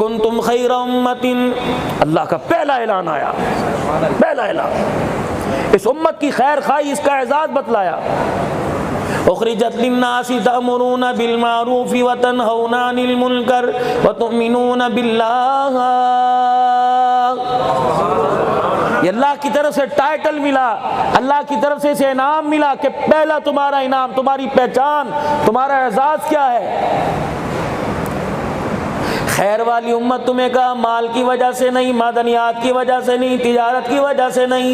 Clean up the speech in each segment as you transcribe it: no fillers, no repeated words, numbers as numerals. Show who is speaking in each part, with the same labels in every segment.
Speaker 1: کنتم خیر امت، اللہ کا پہلا اعلان آیا، پہلا اعلان، اس امت کی خیر خواہی، اس کا اعزاز بتلایا۔ اخرجت للناس تأمرون بالمعروف وتنہون عن المنکر وتؤمنون باللہ۔ یہ اللہ کی طرف سے ٹائٹل ملا، اللہ کی طرف سے اسے انعام ملا کہ پہلا تمہارا انعام، تمہاری پہچان، تمہارا اعزاز کیا ہے؟ خیر والی امت تمہیں کہا مال کی وجہ سے نہیں، معدنیات کی وجہ سے نہیں، تجارت کی وجہ سے نہیں،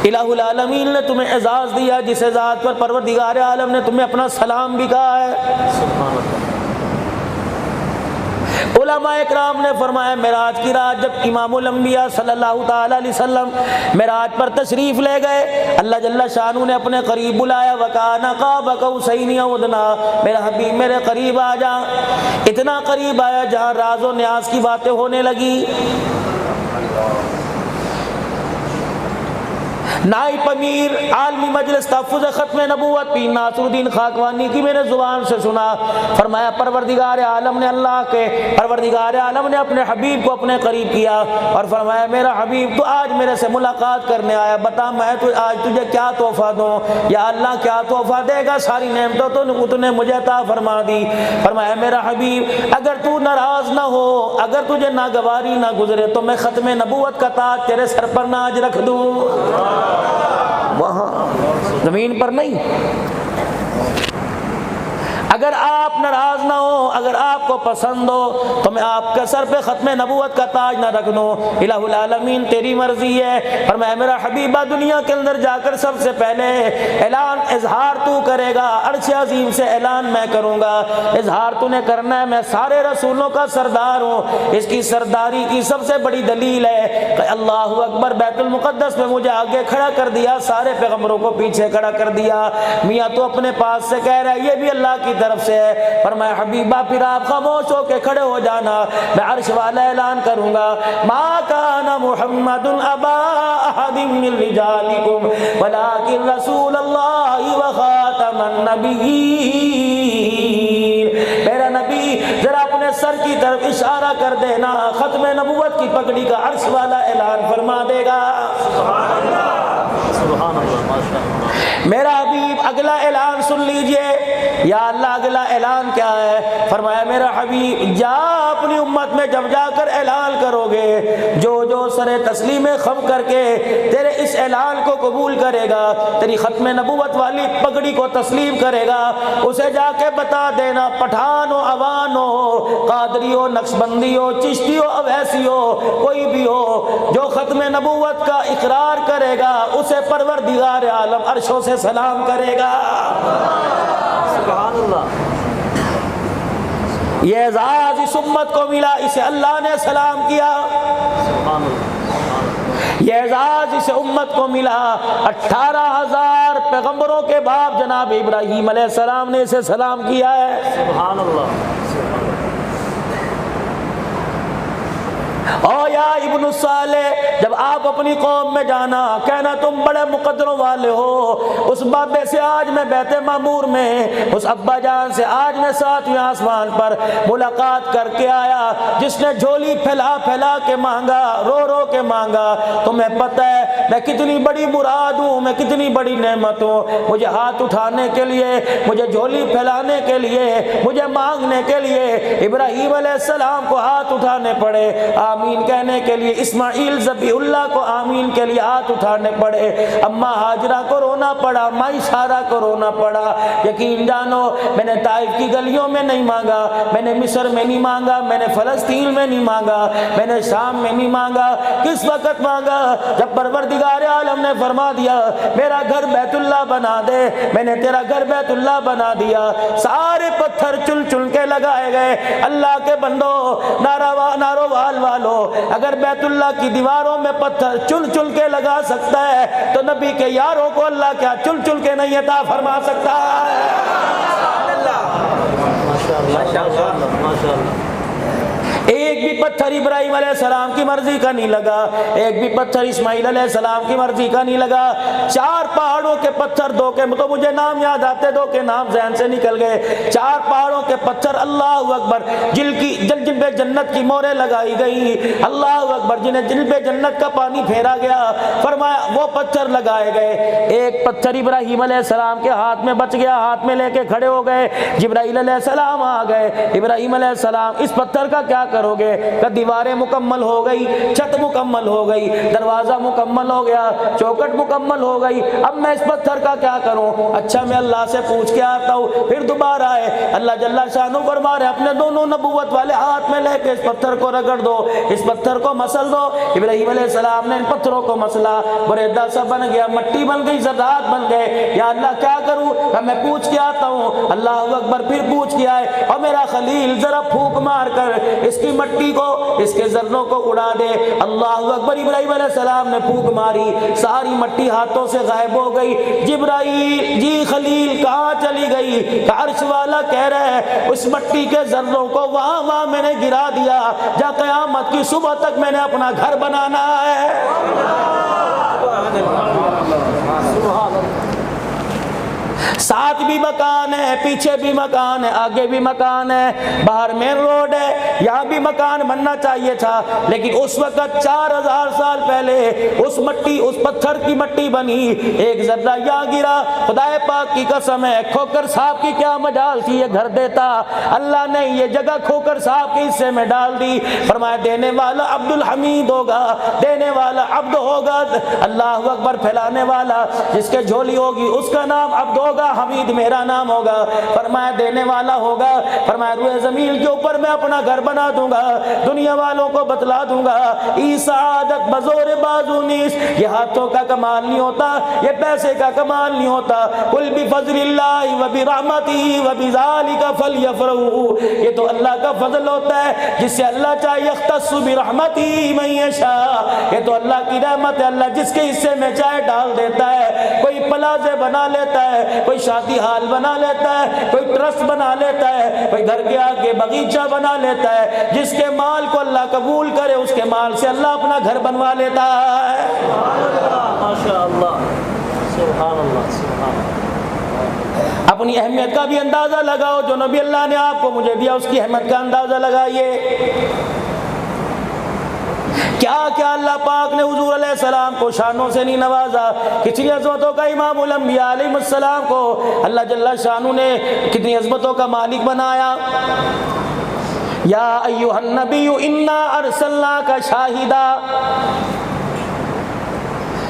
Speaker 1: الہ العالمین نے تمہیں اعزاز دیا، جس اعزاز پر پروردگار عالم نے تمہیں اپنا سلام بھی کہا ہے۔ علماء اکرام نے فرمایا معراج کی رات جب امام الانبیاء صلی اللہ تعالی علیہ وسلم معراج پر تشریف لے گئے، اللہ جل شانہ نے اپنے قریب بلایا، وَكَانَ قَابَ قَوْسَيْنِ أَوْ أَدْنَىٰ، میرا حبیب میرے قریب آ جا، اتنا قریب آیا جہاں راز و نیاز کی باتیں ہونے لگی۔ نائب امیر عالمی مجلس تحفظ ختم نبوت پیر ناصر الدین خاکوانی کی میں نے زبان سے سنا، فرمایا پروردگار عالم نے، اللہ کے پروردگار عالم نے اپنے حبیب کو اپنے قریب کیا اور فرمایا میرا حبیب تو آج میرے سے ملاقات کرنے آیا، بتا میں تو آج تجھے کیا تحفہ دوں؟ یا اللہ کیا تحفہ دے گا؟ ساری نعمتوں تو نے مجھے عطا فرما دی۔ فرمایا میرا حبیب اگر تو ناراض نہ ہو، اگر تجھے ناگواری نہ گزرے تو میں ختم نبوت کا تاج تیرے سر پر نہ آج رکھ دوں، وہاں زمین پر نہیں۔ اگر آپ ناراض نہ ہو، اگر آپ کو پسند ہو تو میں آپ کے سر پہ ختم نبوت کا تاج نہ رکھ دوں، الہ العالمین تیری مرضی ہے۔ فرمایا میرا حبیبہ دنیا کے اندر جا کر سب سے پہلے اعلان اظہار تو کرے گا، عرش عظیم سے اعلان میں کروں گا، اظہار تو نے کرنا ہے میں سارے رسولوں کا سردار ہوں۔ اس کی سرداری کی سب سے بڑی دلیل ہے کہ اللہ اکبر، بیت المقدس میں مجھے آگے کھڑا کر دیا، سارے پیغمبروں کو پیچھے کھڑا کر دیا۔ میاں تو اپنے پاس سے کہہ رہا ہے یہ بھی اللہ کی طرف سے ہے۔ فرمایا حبیبہ پھر آپ خاموش ہو کے کھڑے ہو جانا، میں عرش والا اعلان کروں گا، ما کان محمد ابا احد من رجالکم ولکن رسول اللہ وخاتم النبیین۔ میرا نبی ذرا اپنے سر کی طرف اشارہ کر دینا، ختم نبوت کی پگڑی کا عرش والا اعلان فرما دے گا۔ سبحان اللہ، ماشاء اللہ۔ میرا حبیب اگلا اعلان سن لیجئے، یا اللہ اگلا اعلان کیا ہے؟ فرمایا میرا حبیب جا اپنی امت میں جب جا کر اعلان کرو گے، جو جو سر تسلیم خم کر کے تیرے اس اعلان کو قبول کرے گا، تیری ختم نبوت والی پگڑی کو تسلیم کرے گا، اسے جا کے بتا دینا، پٹھان ہو، عوان ہو، قادری ہو، نقشبندی ہو، چشتی ہو، اویسی ہو، کوئی بھی ہو، جو ختم نبوت کا اقرار کرے گا اسے پروردگار عالم عرشوں سے سلام کرے گا۔ سبحان اللہ۔ یہ اعزاز اس امت کو ملا، اسے اللہ نے سلام کیا۔ سبحان اللہ۔ یہ اعزاز اس امت کو ملا، 18,000 پیغمبروں کے باپ جناب ابراہیم علیہ السلام نے اسے سلام کیا ہے۔ سبحان اللہ۔ او یا ابن الصالح، جب آپ اپنی قوم میں جانا کہنا تم بڑے مقدروں والے ہو، اس بابے سے آج میں بیت معمور میں، اس ابا جان سے آج میں 7ویں آسمان پر ملاقات کر کے آیا، جس نے جھولی پھیلا پھیلا کے مانگا، رو رو کے مانگا۔ تمہیں پتہ ہے میں کتنی بڑی مراد ہوں، میں کتنی بڑی نعمت ہوں، مجھے ہاتھ اٹھانے کے لیے، مجھے جھولی پھیلانے کے لیے، مجھے مانگنے کے لیے ابراہیم علیہ السلام کو ہاتھ اٹھانے پڑے، آمین کہنے کے لیے اسماعیل ذبیح اللہ کو آمین کے لیے ہاتھ اٹھانے پڑے، اماں ہاجرہ کو رونا پڑا، مائی سارہ کو رونا پڑا۔ یقین جانو میں نے طائف کی گلیوں میں نہیں مانگا، میں نے مصر میں نہیں مانگا، میں نے فلسطین میں نہیں مانگا، میں نے شام میں نہیں مانگا، کس وقت مانگا؟ جب پروردگار عالم نے فرما دیا میرا گھر بیت اللہ بنا دے، میں نے تیرا گھر بیت اللہ بنا دیا، سارے پتھر چن چن کے لگائے گئے۔ اللہ کے بندو، نارووال والو، اگر بیت اللہ کی دیواروں میں پتھر چل چل کے لگا سکتا ہے تو نبی کے یاروں کو اللہ کیا چل چل کے نہیں عطا فرما سکتا ہے؟ ایک بھی پتھر ابراہیم علیہ السلام کی مرضی کا نہیں لگا، ایک بھی پتھر اسماعیل علیہ السلام کی مرضی کا نہیں لگا۔ 4 پہاڑوں کے پتھر، دو کے تو مجھے نام یاد آتے، دو کے نام ذہن سے نکل گئے۔ 4 پہاڑوں کے پتھر، اللہ اکبر، جن پہ جنت کی موریں لگائی گئی، اللہ اکبر، جن پہ جنت کا پانی پھیرا گیا، فرمایا وہ پتھر لگائے گئے۔ ایک پتھر ابراہیم علیہ السلام کے ہاتھ میں بچ گیا، ہاتھ میں لے کے کھڑے ہو گئے، جبرائیل علیہ السلام آ گئے۔ ابراہیم علیہ السلام، اس پتھر کا کیا کرو گے؟ کہ دیواریں مکمل ہو گئی، چھت مکمل ہو گئی، دروازہ مکمل ہو گیا، چوکٹ مکمل ہو گئی، اب میں اس پتھر کا کیا کروں؟ اچھا میں اللہ سے پوچھ کے آتا ہوں۔ پھر دوبارہ آئے، اللہ جل شانہ فرما رہے اپنے دونوں نبوت والے ہاتھ میں لے کے اس پتھر کو رگڑ دو، اس پتھر کو مسل دو۔ ابراہیم علیہ السلام نے ان پتھروں کو مسلا، بریدہ سا بن گیا، مٹی بن گئی، زرعات بن گئے۔ یا اللہ کیا کروں؟ کہ میں پوچھ کے آتا ہوں۔ اللہ اکبر، پھر پوچھ کے آئے، اور میرا خلیل ذرا پھونک مار کر اس کی مٹی کو، اس کے ذروں کو اڑا دے۔ اللہ اکبر، ابراہیم علیہ السلام نے پھونک ماری، ساری مٹی ہاتھوں سے غائب ہو گئی۔ جبرائیل، جی خلیل کہاں چلی گئی؟ کہ عرش والا کہہ رہا ہے اس مٹی کے ذروں کو وہاں میں نے گرا دیا جہاں قیامت کی صبح تک میں نے اپنا گھر بنانا ہے۔ ساتھ بھی مکان ہے، پیچھے بھی مکان ہے، آگے بھی مکان ہے، باہر مین روڈ ہے، یہاں بھی مکان بننا چاہیے تھا، لیکن اس وقت 4000 سال پہلے اس پتھر کی مٹی بنی، ایک ذرہ یہاں گرا، خدا پاک کی قسم ہے کھوکر صاحب کی کیا مجال تھی، یہ گھر دیتا، اللہ نے یہ جگہ کھوکر صاحب کے حصے میں ڈال دی۔ فرمایا دینے والا عبد الحمید ہوگا، دینے والا عبد ہوگا، اللہ اکبر، پھیلانے والا جس کے جھولی ہوگی اس کا نام عبد ہوگا، حمید میرا نام ہوگا۔ فرمایا دینے والا ہوگا، فرمایا روئے زمین کے اوپر میں اپنا گھر بنا دوں گا، دنیا والوں کو بتلا دوں گا ای سعادت بزور بازو نیس، یہ ہاتھوں کا کمال نہیں ہوتا، یہ پیسے کا کمال نہیں ہوتا، قل بفضل اللہ وبرحمتہ وبذالک فلیفرحوا، یہ تو اللہ کا فضل ہوتا ہے جس سے اللہ چاہے یختص برحمتہ من یشاء، یہ تو اللہ کی رحمت ہے، اللہ جس کے حصے میں چاہے ڈال دیتا ہے، کوئی پلازے بنا لیتا ہے، کوئی شادی حال بنا لیتا ہے، کوئی ٹرسٹ بنا لیتا ہے، کوئی گھر کے آگے باغیچہ بنا لیتا ہے، جس کے مال کو اللہ قبول کرے اس کے مال سے اللہ اپنا گھر بنوا لیتا ہے۔ ماشاءاللہ، سبحان اللہ، سبحان اللہ۔ اپنی اہمیت کا بھی اندازہ لگاؤ، جو نبی اللہ نے آپ کو مجھے دیا اس کی اہمیت کا اندازہ لگائیے۔ کیا کیا اللہ پاک نے حضور علیہ السلام کو شانوں سے نہیں نوازا، کتنی عظمتوں کا امام الانبیاء علیہ السلام کو اللہ جل شانہ نے کتنی عظمتوں کا مالک بنایا۔ یا ایھا النبی انا ارسلناک شاہدا،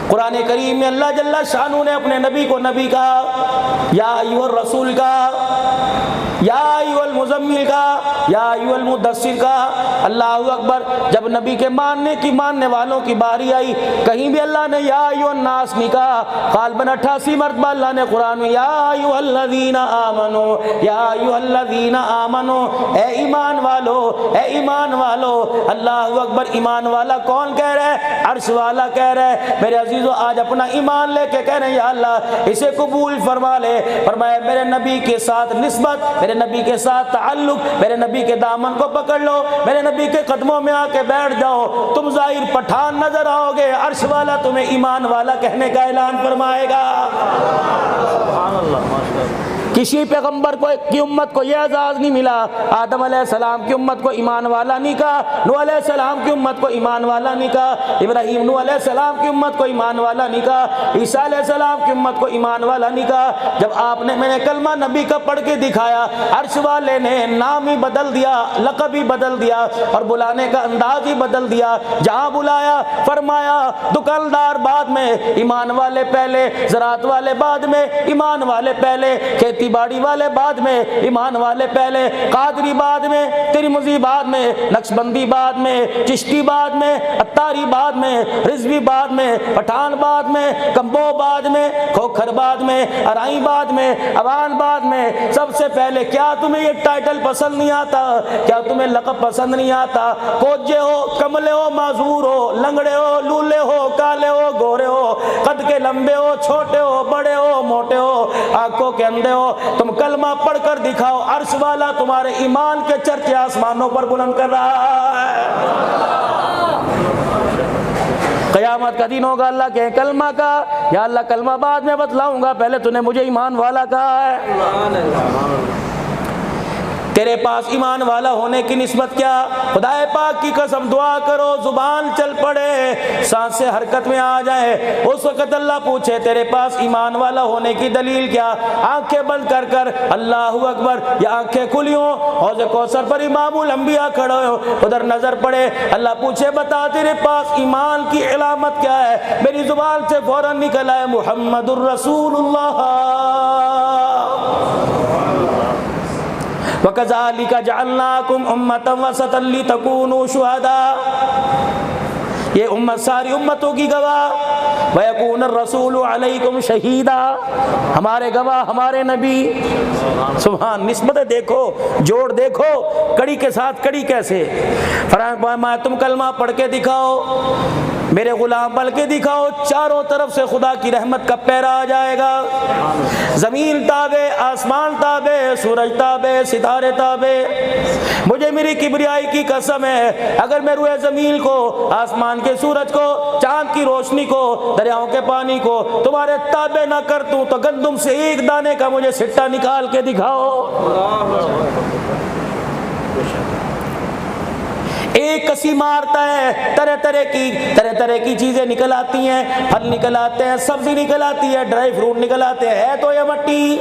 Speaker 1: قرآن کریم میں اللہ جل شانہ نے اپنے نبی کو نبی کہا، یا ایھا الرسول کہا، یا ایھا المزمل کہا، یا ایھا المدثر کہا۔ اللہ اکبر، جب نبی کے ماننے والوں کی باری آئی، کہیں بھی اللہ نے یا ایھا الناس نہیں کہا، غالباً 88 مرتبہ اللہ نے قرآن میں یا ایھا الذین آمنوا، یا ایھا الذین آمنوا، اے ایمان والو، اے ایمان والو۔ اللہ اکبر، ایمان والا کون کہہ رہا ہے؟ عرش والا کہہ رہا ہے۔ میرے عزیزو، آج اپنا ایمان لے کے کہہ رہے ہیں یا اللہ اسے قبول فرما لے۔ فرمایا میرے نبی کے ساتھ نسبت، میرے نبی کے ساتھ تعلق، میرے نبی کے دامن کو پکڑ لو، میرے نبی کے قدموں میں آ کے بیٹھ جاؤ، تم ظاہر پٹھان نظر آؤ گے، عرش والا تمہیں ایمان والا کہنے کا اعلان فرمائے گا۔ سبحان اللہ، ماشاءاللہ۔ کسی پیغمبر کی امت کو یہ اعزاز نہیں ملا، آدم علیہ السلام کی امت کو ایمان والا نہیں کہا، نوح علیہ السلام کی امت کو ایمان والا نہیں کہا، ابراہیم نوح علیہ السلام کی امت کو ایمان والا نہیں کہا، عیسیٰ علیہ السلام کی امت کو ایمان والا نہیں کہا۔ جب آپ نے میں نے کلمہ نبی کا پڑھ کے دکھایا، عرش والے نے نام ہی بدل دیا، لقب ہی بدل دیا، اور بلانے کا انداز ہی بدل دیا۔ جہاں بلایا فرمایا دکاندار بعد میں، ایمان والے پہلے، زراعت والے بعد میں، ایمان والے پہلے، کھیتی باڑی والے بعد میں، ایمان والے پہلے، قادری بعد میں، ترمذی بعد میں، نقشبندی بعد میں، چشتی بعد میں، اتاری بعد میں، رضوی بعد میں، پٹھان بعد میں، کمبو بعد میں، کھوکھر بعد میں، ارائی بعد میں، اوان بعد میں، سب سے پہلے۔ کیا تمہیں یہ ٹائٹل پسند نہیں آتا؟ کیا تمہیں لقب پسند نہیں آتا؟ کوجے ہو، کملے ہو، معذور ہو، لنگڑے ہو، لولے ہو، کالے ہو، گورے ہو، قد کے لمبے ہو، چھوٹے ہو، بڑے ہو، موٹے ہو، آنکھوں کے اندھے ہو، تم کلمہ پڑھ کر دکھاؤ، عرش والا تمہارے ایمان کے چرچے آسمانوں پر بلند کر رہا ہے۔ قیامت کا دن ہوگا، اللہ کے کلمہ کا، یا اللہ کلمہ بعد میں بتلاؤں گا، پہلے تو نے مجھے ایمان والا کہا ہے۔ تیرے پاس ایمان والا ہونے کی نسبت کیا؟ خدا پاک کی قسم دعا کرو، زبان چل پڑے، سانس سے حرکت میں آ جائے، اس وقت اللہ پوچھے تیرے پاس ایمان والا ہونے کی دلیل کیا؟ آنکھیں بند کر کر اللہ اکبر، یا آنکھیں کھلی ہوں، حوض کوثر پر امام الانبیاء کھڑے ہو، ادھر نظر پڑے، اللہ پوچھے بتا تیرے پاس ایمان کی علامت کیا ہے؟ میری زبان سے فوراً نکل آئے محمد الرسول اللہ۔ وَكَذَلِكَ جَعَلْنَاكُمْ أُمَّةً وَسَطًا لِتَكُونُوا شُهَدَاءَ، یہ امت ساری امتوں کی گواہ، وَيَكُونَ الرَّسُولُ عَلَيْكُمْ شَهِيدًا، ہمارے گواہ ہمارے نبی۔ سبحان، نسبت دیکھو، جوڑ دیکھو، کڑی کے ساتھ کڑی کیسے۔ فرمایا تم کلمہ پڑھ کے دکھاؤ، میرے غلام بل کے دکھاؤ، چاروں طرف سے خدا کی رحمت کا پیرا آ جائے گا، زمین تابع، آسمان تابع، سورج تابع، ستارے تابع۔ مجھے میری کبریائی کی قسم ہے، اگر میں روئے زمین کو، آسمان کے سورج کو، چاند کی روشنی کو، دریاؤں کے پانی کو تمہارے تابع نہ کر دوں تو گندم سے ایک دانے کا مجھے سٹا نکال کے دکھاؤ۔ ایک کسی مارتا ہے، طرح طرح کی چیزیں نکل آتی ہیں، پھل نکل آتے ہیں، سبزی نکل آتی ہے، ڈرائی فروٹ نکل آتے ہیں، ہے تو یہ مٹی۔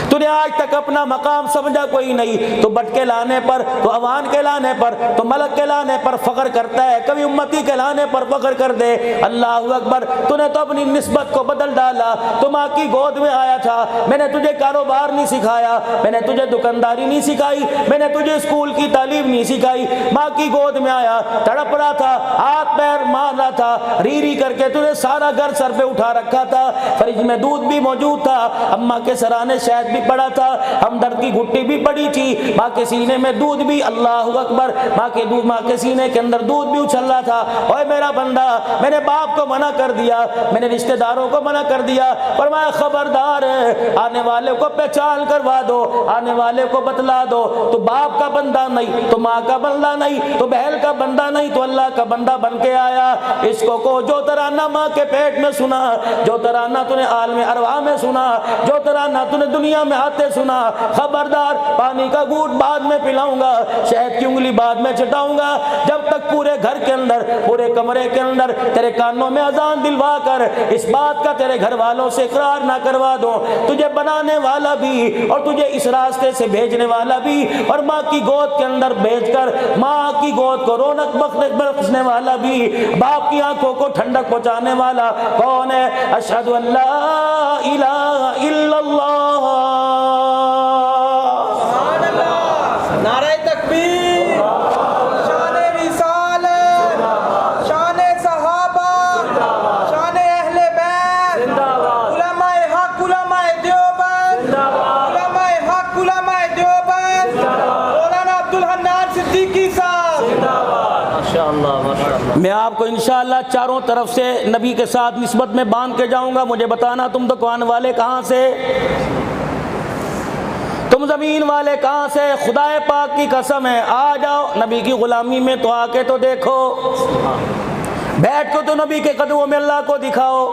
Speaker 1: تو نے آج تک اپنا مقام سمجھا کوئی نہیں، تو بٹ کے لانے پر، تو اوان کے لانے پر، تو ملک کے لانے پر فخر کرتا ہے، کبھی امتی کے لانے پر فخر کر دے۔ اللہ اکبر، تو نے تو اپنی نسبت کو بدل ڈالا۔ تو ماں کی گود میں آیا تھا، میں نے تجھے کاروبار نہیں سکھایا، میں نے تجھے دکانداری نہیں سکھائی، میں نے تجھے اسکول کی تعلیم نہیں سکھائی۔ ماں کی گود میں آیا، تڑپ رہا تھا، ہاتھ پیر مار رہا تھا، ری ری کر کے تجھے سارا گھر سر پہ اٹھا رکھا تھا، فریج میں دودھ بھی موجود تھا، اماں کے سرانے شہد بھی پڑا تھا، ہمدرد کی گھٹی بھی پڑی تھی، ماں کے سینے میں دودھ بھی، اللہ اکبر، ماں کے سینے کے اندر دودھ بھی اچھل رہا تھا۔ اوے میرا بندہ، میں نے باپ کو منع کر دیا، میں نے رشتہ داروں کو منع کر دیا، فرمایا خبردار ہے، آنے والے کو پہچان کروا دو، آنے والے کو بتلا دو، تو باپ کا بندہ نہیں، تو ماں کا بندہ نہیں، تو بہن کا بندہ نہیں، تو اللہ کا بندہ بن کے آیا۔ اس کو جو ترانہ ماں کے پیٹ میں سنا، جو ترانہ تو نے عالم ارواح میں سنا، جو ترانہ تو نے دنیا میں آتے سنا، خبردار، پانی کا گھونٹ بعد میں پلاؤں گا، شہد کی انگلی بعد میں چٹاؤں گا، جب تک پورے گھر کے اندر، پورے کمرے کے اندر تیرے کانوں میں اذان دلوا کر اس بات کا تیرے گھر والوں سے اقرار نہ کروا دوں، تجھے بنانے والا بھی اور تجھے اس راستے سے بھیجنے والا بھی، اور ماں کی گود کے اندر بھیج کر ماں کی گود کو رونق بخشنے والا بھی، باپ کی آنکھوں کو ٹھنڈک پہنچانے والا کون ہے؟ اشہد ان لا الہ الا اللہ۔
Speaker 2: نعرہ تکبیر، شان رسالت، شان صحابہ، شان اہل بیت، علماء حق، علماء دیوبند، علماء حق، علماء دیوبند، مولانا عبدالحنان صدیقی صاحب۔
Speaker 1: میں آپ کو انشاءاللہ چاروں طرف سے نبی کے ساتھ نسبت میں باندھ کے جاؤں گا، مجھے بتانا تم دکان والے کہاں سے، تم زمین والے کہاں سے؟ خدا پاک کی قسم ہے، آ جاؤ نبی کی غلامی میں، تو آ کے تو دیکھو، بیٹھ کو تو نبی کے قدموں میں اللہ کو دکھاؤ۔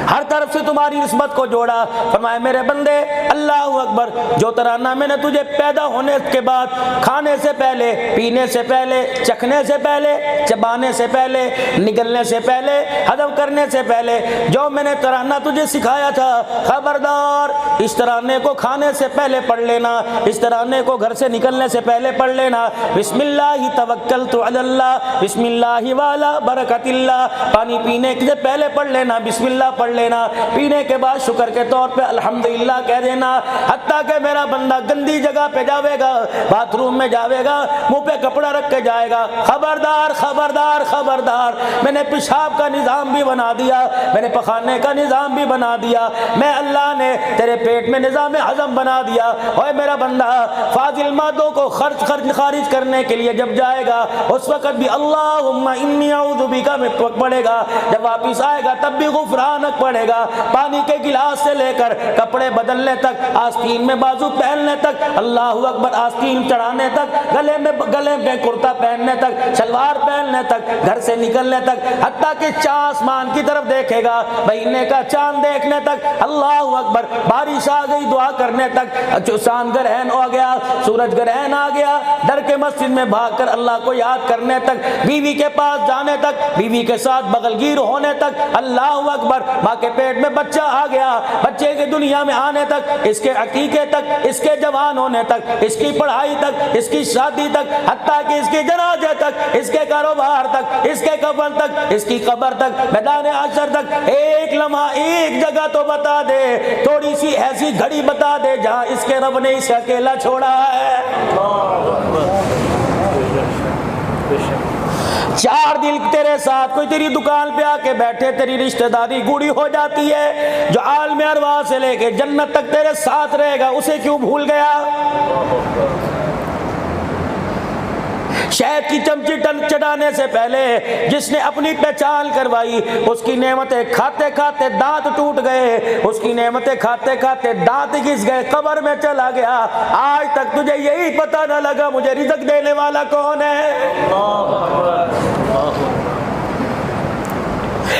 Speaker 1: ہر طرف سے تمہاری نسبت کو جوڑا، فرمایا میرے بندے اللہ اکبر، جو ترانہ میں نے تجھے پیدا ہونے کے بعد، کھانے سے پہلے، پینے سے پہلے، چکھنے سے پہلے، چبانے سے پہلے، نگلنے سے پہلے، ہضم کرنے سے پہلے جو میں نے ترانہ تجھے سکھایا تھا، خبردار اس ترانے کو کھانے سے پہلے پڑھ لینا، اس ترانے کو گھر سے نکلنے سے پہلے پڑھ لینا۔ بسم اللہ توکلت علی اللہ، بسم اللہ والا برکت اللہ، پانی پینے سے پہلے پڑھ لینا، بسم اللہ پڑھ لینا, پینے کے بعد شکر کے طور پہ الحمدللہ کہہ دینا. حتیٰ کہ میرا بندہ گندی جگہ پہ جاوے گا, باتھ روم میں جاوے گا, منہ پہ کپڑا رکھ کے جائے گا, خبردار خبردار خبردار, میں نے پیشاب کا نظام بھی بنا دیا, میں نے پخانے کا نظام بھی بنا دیا, میں اللہ نے تیرے پیٹ میں نظام ہضم بنا دیا. اوے میرا بندہ فاضل مادوں کو خارج کرنے کے لیے جب جائے گا اس وقت بھی اللہم انی اعوذ بک میں پڑھے گا. جب واپس آئے گا تب بھی غفرانک پڑھے گا. پانی کے گلاس سے لے کر کپڑے بدلنے تک, آستین میں بازو پہننے تک, اللہ اکبر, آستین چڑھانے تک, گلے میں کرتا پہننے تک, شلوار پہننے تک, گھر سے نکلنے تک, حتیٰ کہ آسمان کی طرف دیکھے گا, مہینے کا چاند دیکھنے تک, اللہ اکبر, بارش آ گئی دعا کرنے تک, چاند گرہن ہو گیا, سورج گرہن آ گیا, ڈر کے مسجد میں بھاگ کر اللہ کو یاد کرنے تک, بیوی کے پاس جانے تک, بیوی کے ساتھ بغلگیر ہونے تک, اللہ اکبر, ماں کے پیٹ میں بچہ آ گیا, بچے کے دنیا میں آنے تک, اس کے عقیقے تک, اس کے جوان ہونے تک, اس کی پڑھائی تک, اس کی شادی تک, حتیٰ کہ اس کے جنازے تک, اس کے کاروبار تک, اس کے کفن تک, اس کی قبر تک, میدان حشر تک, ایک لمحہ ایک جگہ تو بتا دے, تھوڑی سی ایسی گھڑی بتا دے جہاں اس کے رب نے اسے اکیلا چھوڑا ہے. 4 دن تیرے ساتھ کوئی تیری دکان پہ آ کے بیٹھے, تیری رشتہ داری گوڑی ہو جاتی ہے, جو عالم ارواح سے لے کے جنت تک تیرے ساتھ رہے گا, اسے کیوں بھول گیا؟ شہد کی چمچی چڑھانے سے پہلے جس نے اپنی پہچان کروائی, اس کی نعمتیں کھاتے کھاتے دانت ٹوٹ گئے, اس کی نعمتیں کھاتے کھاتے دانت گھس گئے, قبر میں چلا گیا. آج تک تجھے یہی پتہ نہ لگا مجھے رزق دینے والا کون ہے.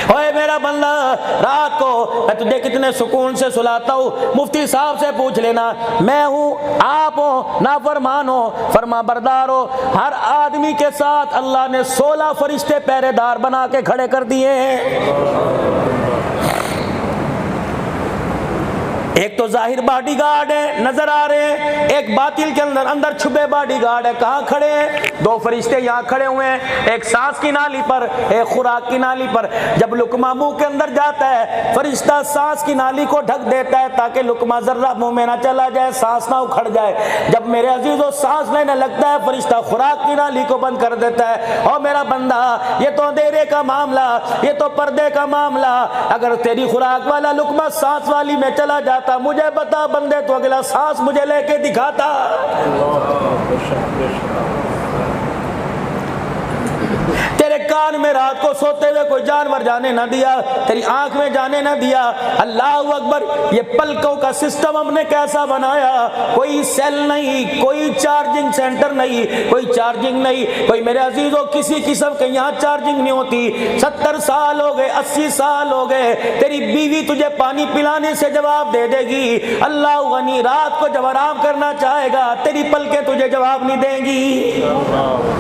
Speaker 1: اوے میرا بندہ, رات کو میں تجھے کتنے سکون سے سلاتا ہوں, مفتی صاحب سے پوچھ لینا, میں ہوں, آپ ہو, نافرمان ہو, فرما بردار ہو, ہر آدمی کے ساتھ اللہ نے 16 فرشتے پہرے دار بنا کے کھڑے کر دیے ہیں. ایک تو ظاہر باڈی گارڈ ہے, نظر آ رہے ہیں, ایک باطل کے اندر چھپے باڈی گارڈ ہے. کہاں کھڑے ہیں؟ 2 فرشتے یہاں کھڑے ہوئے ہیں, ایک سانس کی نالی پر, ایک خوراک کی نالی پر. جب لقمہ منہ کے اندر جاتا ہے, فرشتہ سانس کی نالی کو ڈھک دیتا ہے تاکہ لقمہ ذرہ منہ میں نہ چلا جائے, سانس نہ اکھڑ جائے. جب میرے عزیزو سانس لینے لگتا ہے, فرشتہ خوراک کی نالی کو بند کر دیتا ہے. اور میرا بندہ, یہ تو اندھیرے کا معاملہ, یہ تو پردے کا معاملہ. اگر تیری خوراک والا لقمہ سانس والی میں چلا جاتا, مجھے بتا بندے, تو اگلا سانس مجھے لے کے دکھاتا. تیرے کان میں رات کو سوتے ہوئے کوئی جانور جانے نہ دیا, تیری آنکھ میں جانے نہ دیا. اللہ اکبر, یہ پلکوں کا سسٹم ہم نے کیسا بنایا, کوئی سیل نہیں, کوئی چارجنگ سینٹر نہیں, کوئی چارجنگ نہیں. کوئی میرے عزیزوں کسی قسم کے یہاں چارجنگ نہیں ہوتی. 70 سال ہو گئے, 80 سال ہو گئے, تیری بیوی تجھے پانی پلانے سے جواب دے دے گی. اللہ غنی, رات کو جب آرام کرنا چاہے گا تیری پلکیں تجھے جواب نہیں دیں گی.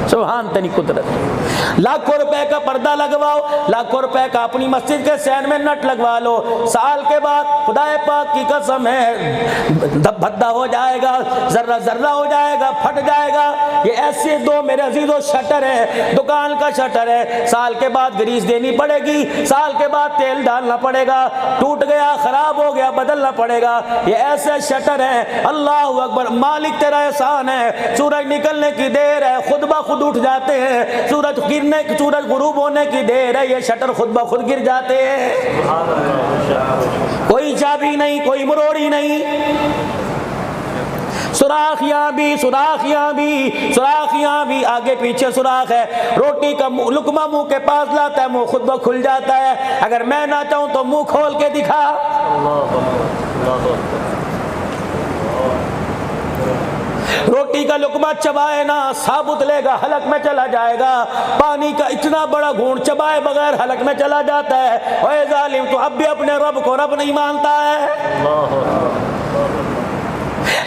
Speaker 1: سبحان تیری قدرت. لاکھوں روپے کا پردہ لگواؤ, لاکھوں روپے کا اپنی مسجد کے سین میں نٹ لگوا لو, سال کے بعد خدا پاک کی قسم ہے بھدا ہو جائے گا, ذرہ ذرہ ہو جائے گا, پھٹ جائے گا. یہ ایسے 2 میرے عزیزو شٹر ہے, دکان کا شٹر ہے. سال کے بعد گریس دینی پڑے گی, سال کے بعد تیل ڈالنا پڑے گا, ٹوٹ گیا, خراب ہو گیا, بدلنا پڑے گا. یہ ایسے شٹر ہے. اللہ اکبر, مالک تیرا احسان ہے. سورج نکلنے کی دیر ہے, خود بخود اٹھ جاتے ہیں. سورج غروب ہونے کی دیر ہے, یہ شٹر خود بخود گر جاتے ہیں. کوئی چابی نہیں, کوئی مروڑی نہیں. سوراخ یہاں بھی, سوراخ یہاں بھی, سوراخ یہاں بھی, آگے پیچھے سوراخ ہے. روٹی کا لقمہ منہ کے پاس لاتا ہے, منہ خود بخود کھل جاتا ہے. اگر میں نہ چاہوں تو منہ کھول کے دکھا. روٹی کا لقمہ چبائے نا, ثابت لے گا, حلق میں چلا جائے گا. پانی کا اتنا بڑا گھونٹ چبائے بغیر حلق میں چلا جاتا ہے. اے ظالم, تو اب بھی اپنے رب کو رب نہیں مانتا ہے.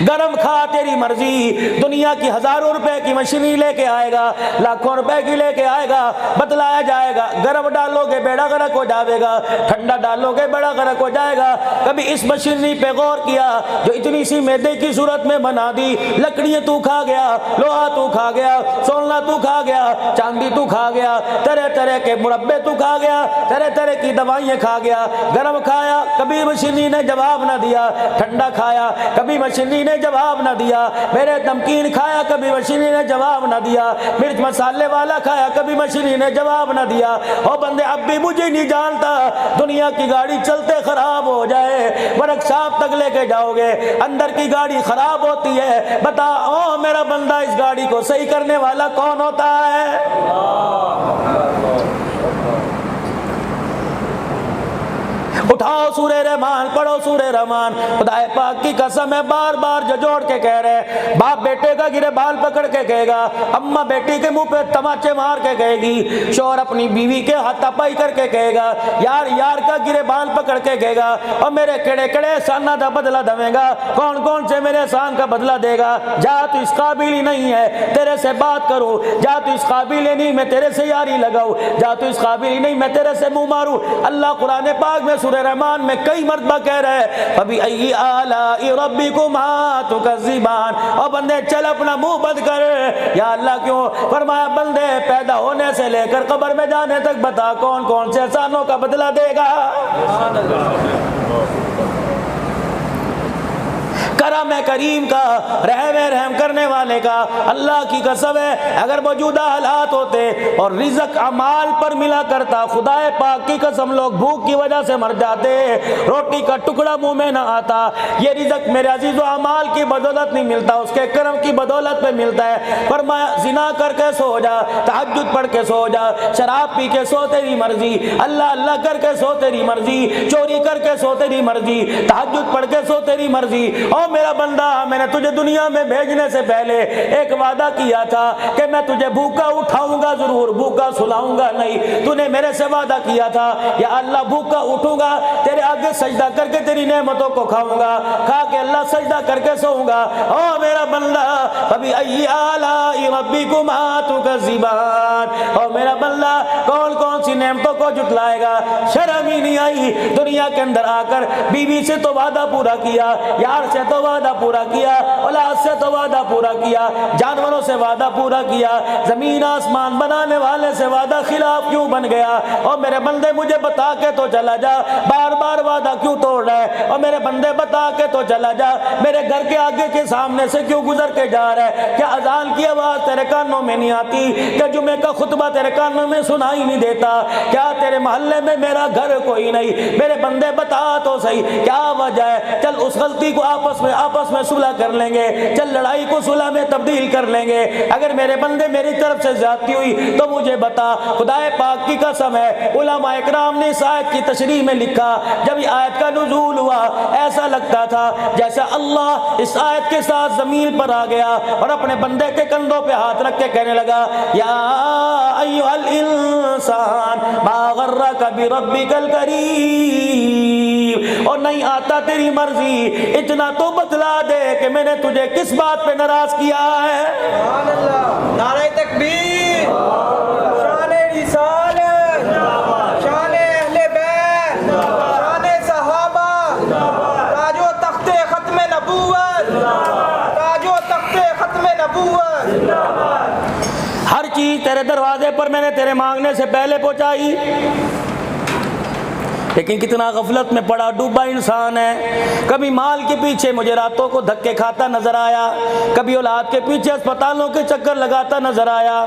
Speaker 1: گرم کھا تیری مرضی، دنیا کی ہزاروں روپے کی مشینی لے کے آئے گا، لاکھوں روپے کی لے کے آئے گا، بتلایا جائے گا گرم ڈالو گے بیڑا غرق ہو جاوے گا، ٹھنڈا ڈالو گے بیڑا غرق ہو جائے گا۔ کبھی اس مشینی پہ غور کیا جو اتنی سی میدے کی صورت میں بنا دی، لکڑیاں تو کھا گیا، لوہا تو کھا گیا، سونا تو کھا گیا، چاندی تو کھا گیا، طرح طرح کے مربے تو کھا گیا، طرح طرح کی دوائیں کھا گیا، گرم کھایا کبھی مشینی نے جواب نہ دیا، ٹھنڈا کھایا کبھی مشینی نے جواب نہ دیا، میرے نمکین کھایا کبھی مشینی نے جواب نہ دیا، مرچ مسالے والا کھایا کبھی مشینی نے جواب نہ دیا۔ او بندے اب بھی مجھے نہیں جانتا، دنیا کی گاڑی چلتے خراب ہو جائے ورک شاپ تک لے کے جاؤ گے، اندر کی گاڑی خراب ہوتی ہے، بتا او میرا بندہ اس گاڑی کو صحیح کرنے والا کون ہوتا ہے؟ اٹھاؤ سورہ رحمان، پڑھو سورہ رحمان۔ خدا پاک کی قسم ہے، بار بار جو جوڑ کے کہہ رہے، باپ بیٹے کا گرے بال پکڑ کے کہے گا، اماں بیٹی کے منہ پہ تماچے مار کے کہے گی، شوہر اپنی بیوی کے ہاتھا پائی کر کے کہے گا، یار یار کا گرے بال پکڑ کے کہے گا، اور میرے کڑے کڑے احسانہ دا بدلہ دے گا، کون کون سے میرے احسان کا بدلہ دے گا؟ جا تو اس قابل ہی نہیں ہے تیرے سے بات کروں، جا تو اس قابل ہی نہیں میں تیرے سے یاری لگاؤں، جا تو اس قابل ہی نہیں میں تیرے سے منہ ماروں۔ اللہ قرآن پاک میں سورہ رحمان میں کئی مرتبہ کہہ رہے ہیں فَبِأَيِّ آلَاءِ رَبِّكُمَا تُكَذِّبَانِ، اور بندے چل اپنا منہ بند کر، یا اللہ کیوں؟ فرمایا بندے پیدا ہونے سے لے کر قبر میں جانے تک بتا کون کون سے احسانوں کا بدلہ دے گا؟ کرم کریم کا، رحم کرنے والے کا۔ اللہ کی قسم ہے اگر موجودہ حالات ہوتے اور رزق اعمال پر ملا کرتا، خدا پاک کی قسم لوگ بھوک کی وجہ سے مر جاتے، روٹی کا ٹکڑا منہ میں نہ آتا۔ یہ رزق میرے عزیز و اعمال کی بدولت نہیں ملتا، اس کے کرم کی بدولت پہ ملتا ہے۔ فرمایا زنا کر کے سو جا، تہجد پڑھ کے سو جا، شراب پی کے سو تیری مرضی، اللہ اللہ کر کے سو تیری مرضی، چوری کر کے سو تیری مرضی، تہجد پڑھ کے سو تیری مرضی۔ او میرا بندہ، میں نے تجھے دنیا میں بھیجنے سے پہلے ایک وعدہ کیا تھا کہ میں تجھے بھوکا اٹھاؤں گا ضرور، بھوکا سلاؤں گا نہیں۔ تو نے میرے سے وعدہ کیا تھا یا اللہ بھوکا اٹھوں گا، تیرے آگے سجدہ کر کے تیری نعمتوں کو کھاؤں گا، کھا کے اللہ سجدہ کر کے سوؤں گا۔ او میرا بندہ فَبِأَيِّ آلَاءِ رَبِّكُمَا تُكَذِّبَانِ، او میرا بندہ کون کون سی نعمتوں کو جھٹلائے گا؟ شرم ہی نہیں آئی دنیا کے اندر آ کر بیوی سے تو وعدہ پورا کیا، یار سے تو وعدہ پورا کیا، اولاد سے تو وعدہ پورا کیا، جانوروں سے وعدہ پورا کیا، زمین آسمان بنانے والے سے وعدہ خلاف کیوں بن گیا؟ اور میرے بندے مجھے بتا کے تو چلا جا، بار بار وعدہ کیوں توڑ رہا ہے؟ اور میرے بندے بتا کے تو چلا جا، میرے گھر کے آگے کے سامنے سے کیوں گزر کے جا رہا ہے؟ کیا اذان کی آواز تیرے کانوں میں نہیں آتی؟ کیا جمعے کا خطبہ تیرے کانوں میں سنائی نہیں دیتا؟ کیا تیرے محلے میں میرا گھر کوئی نہیں؟ میرے بندے بتا تو صحیح کیا وجہ ہے؟ چل اس غلطی کو آپس میں صلح کر لیں گے، چل لڑائی کو صلح میں تبدیل کر لیں گے۔ اگر میرے بندے میری طرف سے زیادتی ہوئی تو مجھے بتا۔ خدا پاک کی قسم ہے، علماء اکرام نے اس آیت کی تشریح میں لکھا، جب یہ آیت کا نزول ہوا ایسا لگتا تھا جیسا اللہ اس آیت کے ساتھ زمین پر آ گیا اور اپنے بندے کے کندھوں پہ ہاتھ رکھ کے کہنے لگا یا ایھا الانسان ما غرک بربک الکریم، اور نہیں آتا تیری مرضی، اتنا تو بتلا دے کہ میں نے تجھے کس بات پہ ناراض کیا ہے؟
Speaker 2: سبحان اللہ، نعرہ تکبیر، شان رسالت، شان اہل بیت، شان صحابہ، تاج و تخت ختم نبوت، تاج و تخت ختم نبوت۔
Speaker 1: ہر چیز تیرے دروازے پر میں نے تیرے مانگنے سے پہلے پہنچائی، لیکن کتنا غفلت میں پڑا ڈوبا انسان ہے۔ کبھی مال کے پیچھے مجھے راتوں کو دھکے کھاتا نظر آیا، کبھی اولاد کے پیچھے اسپتالوں کے چکر لگاتا نظر آیا،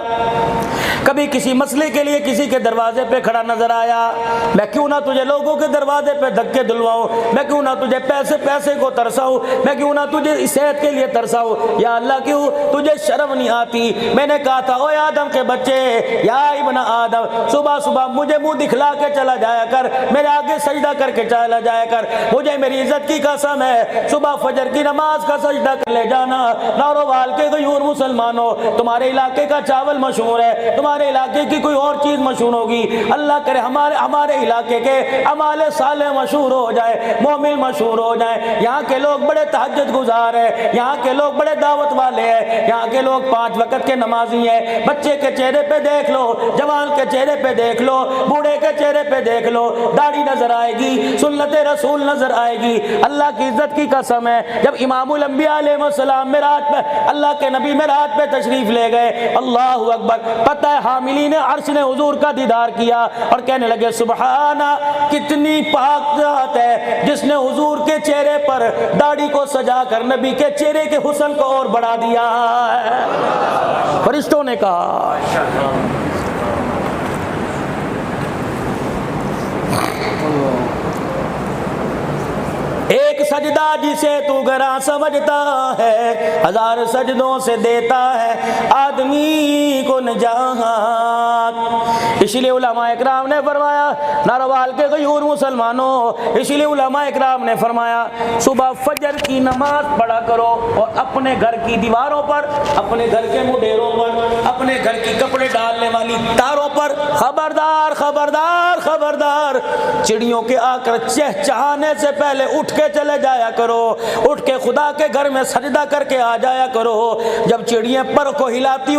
Speaker 1: کبھی کسی مسئلے کے لیے کسی کے دروازے پہ کھڑا نظر آیا۔ میں کیوں نہ تجھے لوگوں کے دروازے پہ دھکے دلواؤں، میں کیوں نہ تجھے پیسے کو ترساؤں، میں کیوں نہ تجھے صحت کے لیے ترساؤں؟ یا اللہ کیوں تجھے شرم نہیں آتی؟ میں نے کہا تھا اوے آدم کے بچے، یا ابن آدم، صبح صبح مجھے منہ دکھلا کے چلا جایا کر، میرے آگے سجدہ کر کے چلا جایا کر، مجھے میری عزت کی قسم ہے صبح فجر کی نماز کا سجدہ کر لے جانا۔ نوروال کے غیور مسلمانوں، تمہارے علاقے کا چاول مشہور ہے، تمہارے ہمارے علاقے کی کوئی اور چیز مشہور ہوگی، اللہ کرے ہمارے علاقے کے اعمال صالح مشہور ہو جائے، مومن مشہور ہو جائے۔ یہاں کے لوگ بڑے تہجد گزار ہیں، یہاں کے لوگ بڑے دعوت والے ہیں، یہاں کے لوگ 5 وقت کے نمازی ہیں۔ بچے کے چہرے پہ دیکھ لو، جوان کے چہرے پہ دیکھ لو، بوڑھے کے چہرے پہ دیکھ لو، داڑھی نظر آئے گی، سنت رسول نظر آئے گی۔ اللہ کی عزت کی قسم ہے، جب امام الانبیاء علیہ السلام معراج پہ، اللہ کے نبی معراج پہ تشریف لے گئے، اللہ اکبر، پتہ ہے حاملین عرش نے حضور کا دیدار کیا اور کہنے لگے سبحانہ، کتنی پاک ذات ہے جس نے حضور کے چہرے پر داڑھی کو سجا کر نبی کے چہرے کے حسن کو اور بڑھا دیا ہے۔ فرشتوں نے کہا ایک سجدہ جسے تو گراں سمجھتا ہے، 1000 سجدوں سے دیتا ہے آدمی کو نجات۔ اسی لیے علماء اکرام نے فرمایا، ناروال کے غیور مسلمانوں، اسی لیے علماء اکرام نے فرمایا صبح فجر کی نماز پڑھا کرو اور اپنے گھر کی دیواروں پر، اپنے گھر کے مڈیروں پر، اپنے گھر کی کپڑے ڈالنے والی تاروں پر خبردار خبردار خبردار، چڑیوں کے آ کر چہچہانے سے پہلے اٹھ کے چلے جایا کرو، اٹھ کے خدا کے گھر میں سجدہ کر کے آ جایا کرو۔ جب چڑیاں پروں کو ہلاتی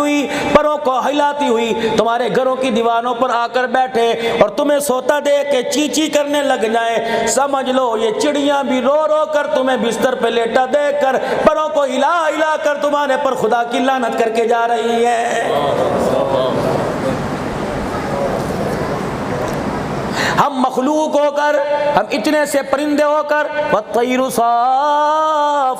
Speaker 1: ہوئی تمہارے گھروں کی دیواروں پر آ کر بیٹھے اور تمہیں سوتا دیکھ کے چی چی کرنے لگ جائیں، سمجھ لو یہ چڑیاں بھی رو رو کر تمہیں بستر پہ لیٹا دیکھ کر، پروں کو ہلا ہلا کر تمہارے پر خدا کی لعنت کر کے جا رہی ہے۔ ہم مخلوق ہو کر، ہم اتنے سے پرندے ہو کر، والطیر صافات،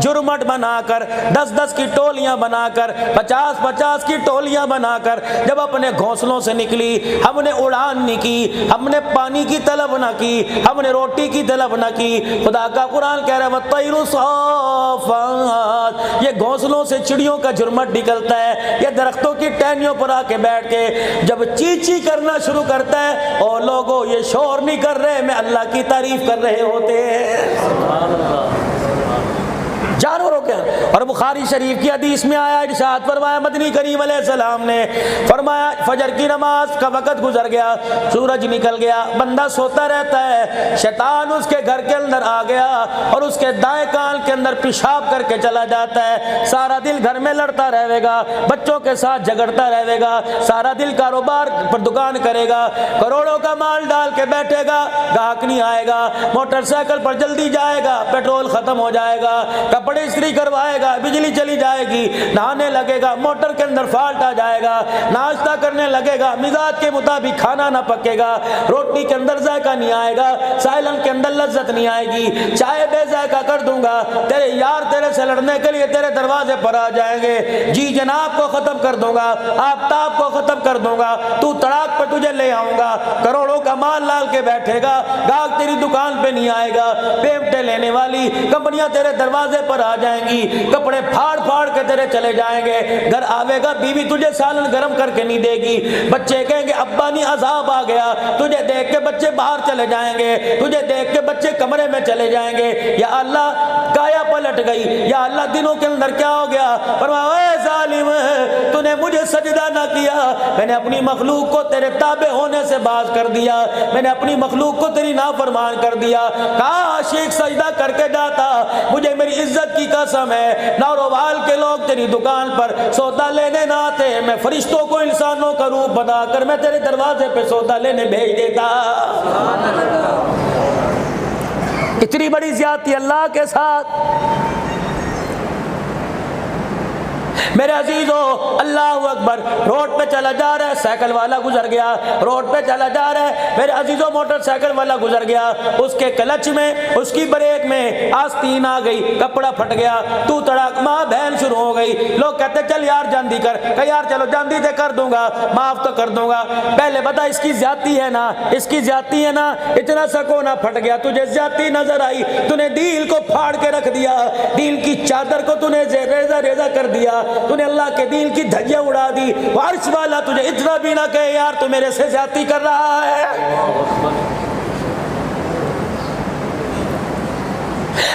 Speaker 1: جرمٹ بنا کر، 10 کی ٹولیاں بنا کر، 50 کی ٹولیاں بنا کر جب اپنے گھونسلوں سے نکلی، ہم نے اڑان نہیں کی، ہم نے پانی کی طلب نہ کی، ہم نے روٹی کی طلب نہ کی۔ خدا کا قرآن کہہ رہا ہے والطیر صافات، یہ گھونسلوں سے چڑیوں کا جرمٹ نکلتا ہے، یہ درختوں کی ٹہنیوں پر آ کے بیٹھ کے جب چی چی کرنا شروع کرتا ہے، اور لوگوں یہ شور نہیں کر رہے، میں اللہ کی تعریف کر رہے ہوتے ہیں۔ سبحان اللہ، جانوروں کے۔ اور بخاری شریف کی حدیث میں آیا، ارشاد فرمایا مدنی کریم علیہ السلام نے فرمایا فجر کی نماز کا وقت گزر گیا، سورج نکل گیا، بندہ سوتا رہتا ہے، شیطان اس کے گھر کے اندر آ گیا اور اس کے دائیں کان کے اندر پیشاب کر کے چلا جاتا ہے، سارا دل گھر میں لڑتا رہے گا، بچوں کے ساتھ جھگڑتا رہے گا، سارا دل کاروبار پر دکان کرے گا، کروڑوں کا مال ڈال کے بیٹھے گا، گاہک نہیں آئے گا، موٹر سائیکل پر جلدی جائے گا، پیٹرول ختم ہو جائے گا، کپڑے استری کروائے گا، بجلی چلی جائے گی، نہانے لگے گا، موٹر کے اندر فالٹ آ جائے گا، ناشتہ کرنے لگے گا، مزاج کے مطابق کھانا نہ پکے گا، روٹی کے اندر ذائقہ نہیں آئے گا، سائلن کے اندر لذت نہیں آئے گی، چائے بے ذائقہ کر دوں گا، تیرے یار تیرے سے لڑنے کے لیے تیرے دروازے پر آ جائیں گے، جی جناب کو ختم کر دوں گا، آفتاب کو ختم کر دوں گا، تو تڑاک پر تجھے لے آؤں گا، کروڑوں کا مال لال کے بیٹھے گا، گاہک تیری دکان پہ نہیں آئے گا، پیمٹے لینے والی کمپنیاں تیرے دروازے پر آ جائیں گی، کپڑے پھاڑ پھاڑ کے تیرے چلے جائیں گے، گھر آوے گا بیوی تجھے سالن گرم کر کے نہیں دے گی، بچے کہیں گے ابا نہیں عذاب آ گیا، تجھے دیکھ کے بچے باہر چلے جائیں گے، تجھے دیکھ کے بچے کمرے میں چلے جائیں گے، یا اللہ کایا پلٹ گئی، یا اللہ دنوں کے اندر کیا ہو گیا، فرمایا اے ظالم تو نے مجھے سجدہ نہ کیا، میں نے اپنی مخلوق کو تیرے تابع ہونے سے باز کر دیا، میں نے اپنی مخلوق کو تیری نافرمان کر دیا، کاش ایک سجدہ کر کے جاتا، مجھے میری عزت کی قسم ہے ناروال کے لوگ تیری دکان پر سودا لینے نہ آتے، میں فرشتوں کو انسانوں کا روپ بنا کر میں تیرے دروازے پہ سودا لینے بھیج دیتا۔ اتنی بڑی زیادتی اللہ کے ساتھ۔ میرے عزیزو اللہ اکبر، روڈ پہ چلا جا رہا ہے، سائیکل والا گزر گیا، روڈ پہ چلا جا رہا ہے میرے عزیزو، موٹر سائیکل والا گزر گیا، اس کے کلچ میں، اس کی بریک میں آستین آ گئی، کپڑا پھٹ گیا، تو تڑاک ماں بہن شروع ہو گئی، لوگ کہتے چل یار جاندی کر، کہ یار چلو جاندی دے کر دوں گا، معاف تو کر دوں گا، پہلے بتا اس کی زیادتی ہے نا، اس کی زیادتی ہے نا، اتنا سکونہ پھٹ گیا، تجھے زیادتی نظر آئی، تو نے دل کو پھاڑ کے رکھ دیا، دل کی چادر کو تو نے ریزہ ریزہ کر دیا، تو نے اللہ کے دین کی دھجیاں اڑا دی، عرش والا تجھے اتنا بھی نہ کہے یار تو میرے سے زیادتی کر رہا ہے۔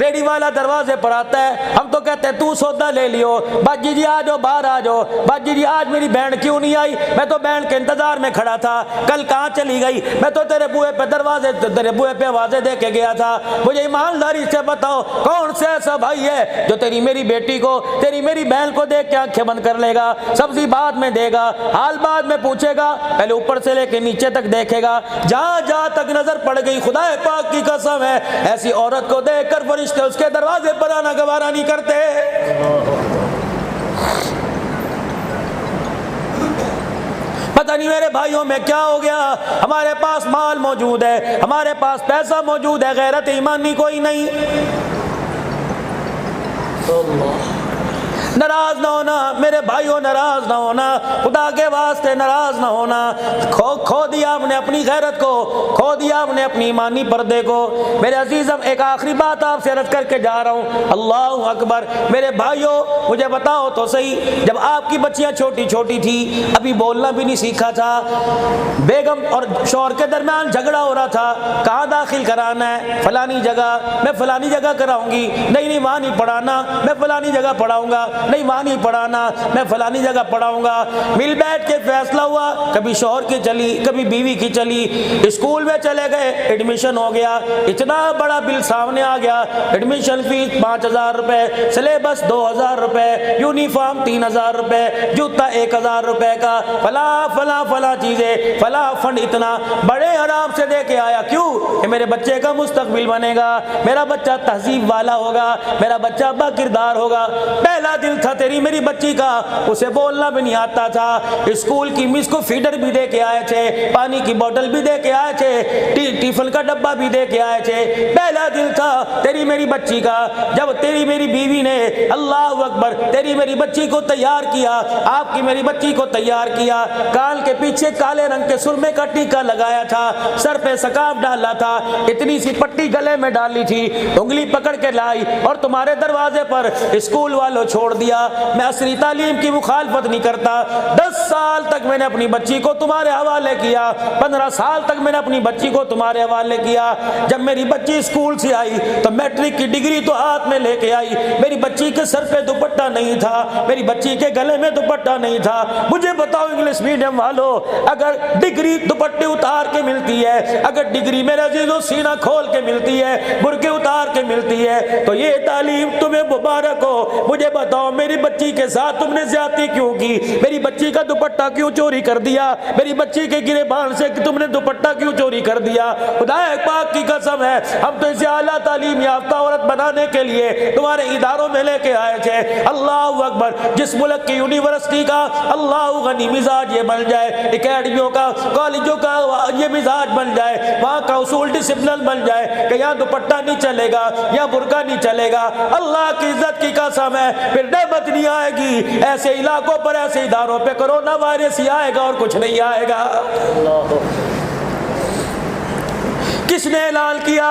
Speaker 1: ریڈی والا دروازے پر آتا ہے، ہم تو کہتے ہیں تو سودا لے لیو، باجی جی آ جاؤ باہر آ جاؤ، باجی جی آج میری بہن کیوں نہیں آئی، میں تو بہن کے انتظار میں کھڑا تھا، کل کہاں چلی گئی، میں تو تیرے بوئے پہ آوازیں دے کے گیا تھا، مجھے ایمانداری سے بتاؤ کون سے ایسا بھائی ہے جو تیری میری بیٹی کو، تیری میری بہن کو دیکھ کے آنکھیں بند کر لے گا، سبزی بعد میں دے گا، حال بعد میں پوچھے گا، پہلے اوپر سے لے کے نیچے تک دیکھے گا، جہاں جہاں تک نظر پڑ گئی خدا پاک کی قسم ہے ایسی عورت کو دیکھ کر فرشتے اس کے دروازے پر آنا گوارا نہیں کرتے۔ پتہ نہیں میرے بھائیوں میں کیا ہو گیا، ہمارے پاس مال موجود ہے، ہمارے پاس پیسہ موجود ہے، غیرت ایمانی کوئی نہیں۔ ناراض نہ ہونا میرے بھائیوں، ناراض نہ ہونا، خدا کے واسطے ناراض نہ ہونا۔ کھو دیا ہم نے اپنی غیرت کو، کھو دیا ہم نے اپنی ایمانی پردے کو۔ میرے عزیزم ایک آخری بات آپ سے عرض کر کے جا رہا ہوں، اللہ اکبر۔ میرے بھائیوں مجھے بتاؤ تو صحیح، جب آپ کی بچیاں چھوٹی چھوٹی تھی، ابھی بولنا بھی نہیں سیکھا تھا، بیگم اور شوہر کے درمیان جھگڑا ہو رہا تھا، کہاں داخل کرانا ہے، فلانی جگہ، میں فلانی جگہ کراؤں گی، نہیں وہاں نہیں پڑھانا، میں فلانی جگہ پڑھاؤں گا، نہیں وہاں نہیں پڑھانا، میں فلانی جگہ پڑھاؤں گا۔ مل بیٹھ کے فیصلہ ہوا، کبھی شوہر کی چلی، کبھی بیوی کی چلی، اسکول میں چلے گئے، ایڈمیشن ہو گیا، اتنا بڑا بل سامنے آ گیا، ایڈمیشن فیس 5000 روپے، سلیبس 2000 روپے، یونیفارم 3000 روپے، جوتا 1000 روپے کا، فلاں فلاں فلاں چیزیں، فلاں فنڈ اتنا بڑے آرام سے دے کے آیا۔ کیوں؟ کہ میرے بچے کا مستقبل بنے گا، میرا بچہ تہذیب والا ہوگا، میرا بچہ با کردار ہوگا۔ پہلا دن تھا تیری میری بچی کا، اسے بولنا بھی نہیں آتا تھا، اسکول کی مس کو فیڈر بھی دے کے آئے تھے، پانی کی بوتل بھی دے کے آئے تھے، ٹیفن کا ڈبہ بھی دے کے آئے تھے۔ پہلا دن تھا تیری میری بچی کا، جب تیری میری بیوی نے اللہ اکبر تیری میری بچی کو تیار کیا، آپ کی میری بچی کو تیار کیا، کان کے پیچھے کالے رنگ کے سرمے کا ٹیکا لگایا تھا، سر پہ سکارف ڈالا تھا، اتنی سی پٹی گلے میں ڈالی تھی، انگلی پکڑ کے لائی اور تمہارے دروازے پر اسکول والوں چھوڑ دیا۔ میں عصری تعلیم کی مخالفت نہیں کرتا، 10 سال تک میں نے اپنی بچی کو تمہارے حوالے کیا، 15 سال تک میں نے اپنی بچی کو تمہارے حوالے کیا۔ جب میری بچی اسکول سے آئی تو میٹرک کی ڈگری تو ہاتھ میں لے کے آئی، میری بچی کے سر پہ دوپٹہ نہیں تھا، میری بچی کے گلے میں دوپٹہ نہیں تھا۔ مجھے بتاؤ انگلش میڈیم والوں، اگر ڈگری دوپٹے اتار کے ملتی ہے، اگر ڈگری میرے عزیزو سینہ کھول کے ملتی ہے، برقع اتار کے ملتی ہے، تو یہ تعلیم تمہیں مبارک ہو۔ مجھے بتاؤ میری بچی کے ساتھ تم نے زیادتی کیوں کی؟ میری بچی کا دوپٹہ کیوں چوری کر دیا؟ میری بچی کے گریبان سے تم نے دوپٹہ کیوں چوری کر دیا؟ خدا پاک کی قسم ہے، ہم تو اسے اعلیٰ تعلیم یافتہ عورت بنانے کے لیے تمہارے اداروں میں لے کے آئے تھے۔ اللہ اکبر، جس ملک کی یونیورسٹی کا اللہ غنی مزاج یہ بن جائے، اکیڈمیوں کا کالجوں کا یہ مزاج بن جائے، وہاں کا اصول ڈسپلن بن جائے کہ یہاں دوپٹہ نہیں چلے گا، یہاں برقع نہیں چلے گا، اللہ کی عزت کی قسم ہے پھر نعمت نہیں آئے گی۔ ایسے علاقوں پر ایسے اداروں پہ کرونا وائرس ہی آئے گا اور کچھ نہیں آئے گا۔ کس نے اعلان کیا؟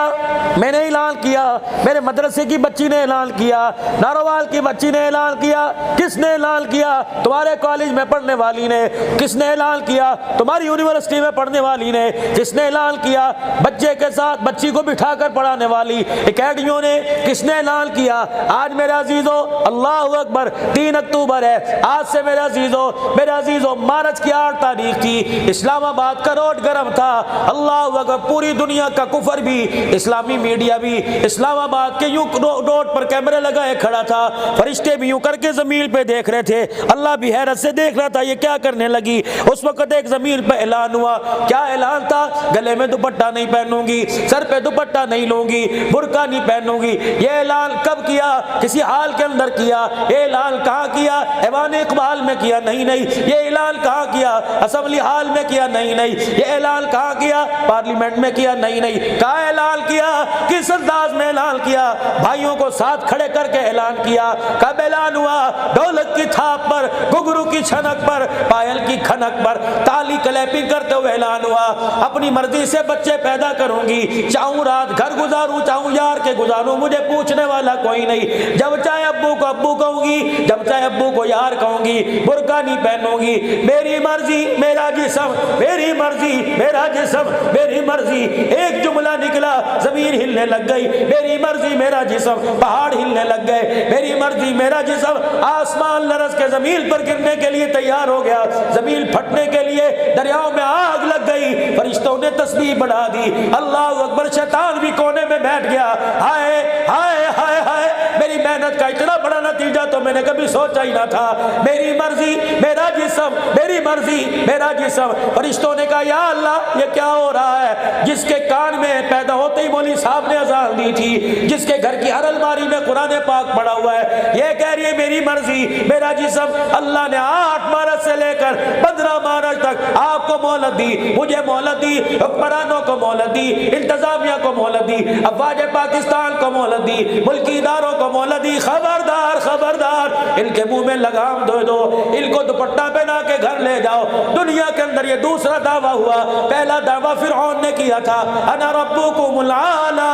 Speaker 1: میں نے اعلان کیا، میرے مدرسے کی بچی نے اعلان کیا، ناروال کی بچی نے اعلان کیا۔ کس نے اعلان کیا؟ تمہارے کالج میں پڑھنے والی نے۔ کس نے اعلان کیا؟ تمہاری یونیورسٹی میں پڑھنے والی نے۔ کس نے اعلان کیا؟ بچے کے ساتھ بچی کو بٹھا کر پڑھانے والی اکیڈمیوں نے۔ کس نے اعلان کیا؟ آج میرے عزیزو اللہ اکبر 3 اکتوبر ہے، آج سے میرے عزیزو مارچ کی 8 تاریخ تھی، اسلام آباد کا روڈ گرم تھا۔ اللہ اکبر، پوری دنیا کا کفر بھی، اسلامی میڈیا بھی اسلام آباد کے یوں روڈ پر کیمرے لگائے کھڑا تھا، فرشتے بھی یوں کر کے زمین پہ دیکھ رہے تھے، اللہ بھی حیرت سے دیکھ رہا تھا یہ کیا کرنے لگی۔ اس وقت ایک زمین پہ اعلان ہوا، کیا اعلان تھا؟ گلے میں دوپٹہ نہیں پہنوں گی، سر پہ دوپٹہ نہیں لوں گی، برقع نہیں پہنوں گی۔ یہ اعلان کب کیا؟ کسی حال کے اندر کیا۔ یہ اعلان کہاں کیا؟ ایوان اقبال میں کیا؟ نہیں۔ یہ اعلان کہاں کیا؟ اسمبلی ہال میں کیا؟ نہیں۔ یہ اعلان کہاں کیا؟ پارلیمنٹ میں کیا؟ نہیں۔ کہاں اعلان کیا؟ کس انداز میں اعلان کیا؟ بھائیوں کو ساتھ کھڑے کر کے اعلان کیا۔ کب اعلان ہوا؟ ڈھولک کی تھاپ پر، گھنگرو کی چھنک پر، پائل کی کھنک پر، تالی کلیپنگ کرتے ہوئے اعلان ہوا، اپنی مرضی سے بچے پیدا کروں گی، چاہوں رات گھر گزاروں، چاہوں یار کے گزاروں، مجھے پوچھنے والا کوئی نہیں، جب چاہے ابو کو ابو کہوں گی، جب چاہے ابو کو یار کہوں گی، برقع نہیں پہنوں گی، میری مرضی میرا جسم، میری مرضی میرا جسم، میری مرضی۔ ایک جملہ فیصلہ نکلا، زمین ہلنے لگ گئی، میری مرضی میرا جسم، پہاڑ ہلنے لگ گئے، میری مرضی میرا جسم، آسمان لرز کے زمین پر گرنے کے لیے تیار ہو گیا، زمین پھٹنے کے لیے، دریاؤں میں آگ لگ گئی، فرشتوں نے تسبیح بڑھا دی، اللہ اکبر، شیطان بھی کونے میں بیٹھ گیا، ہائے ہائے ہائے ہائے، میری محنت کا اتنا بڑا نتیجہ تو میں نے کبھی سوچا ہی نہ تھا، میری مرضی میرا جسم، میری مرضی میرا جسم۔ فرشتوں نے کہا یا اللہ یہ کیا ہو رہا ہے؟ جس کے کان میں پیدا ہوتے ہی مولوی صاحب نے اذان دی تھی، جس کے گھر کی ہر الماری میں قرآن پاک پڑا ہوا ہے، یہ کہہ رہی ہے میری مرضی میرا جسم۔ اللہ نے 8 مارچ سے لے کر 15 مارچ تک آپ کو مہلت دی، مجھے مہلت دی، حکمرانوں کو مہلت دی، انتظامیہ کو مہلت دی، افواج پاکستان کو مہلت دی، ملکی اداروں کو مہلت دی، خبردار خبردار، ان کے منہ میں لگام دے دو، ان کو دوپٹہ پہنا کے گھر لے جاؤ۔ دنیا کے اندر یہ دوسرا دعویٰ ہوا، پہلا دعویٰ فرعون نے کیا تھا، انا ربکم العالی،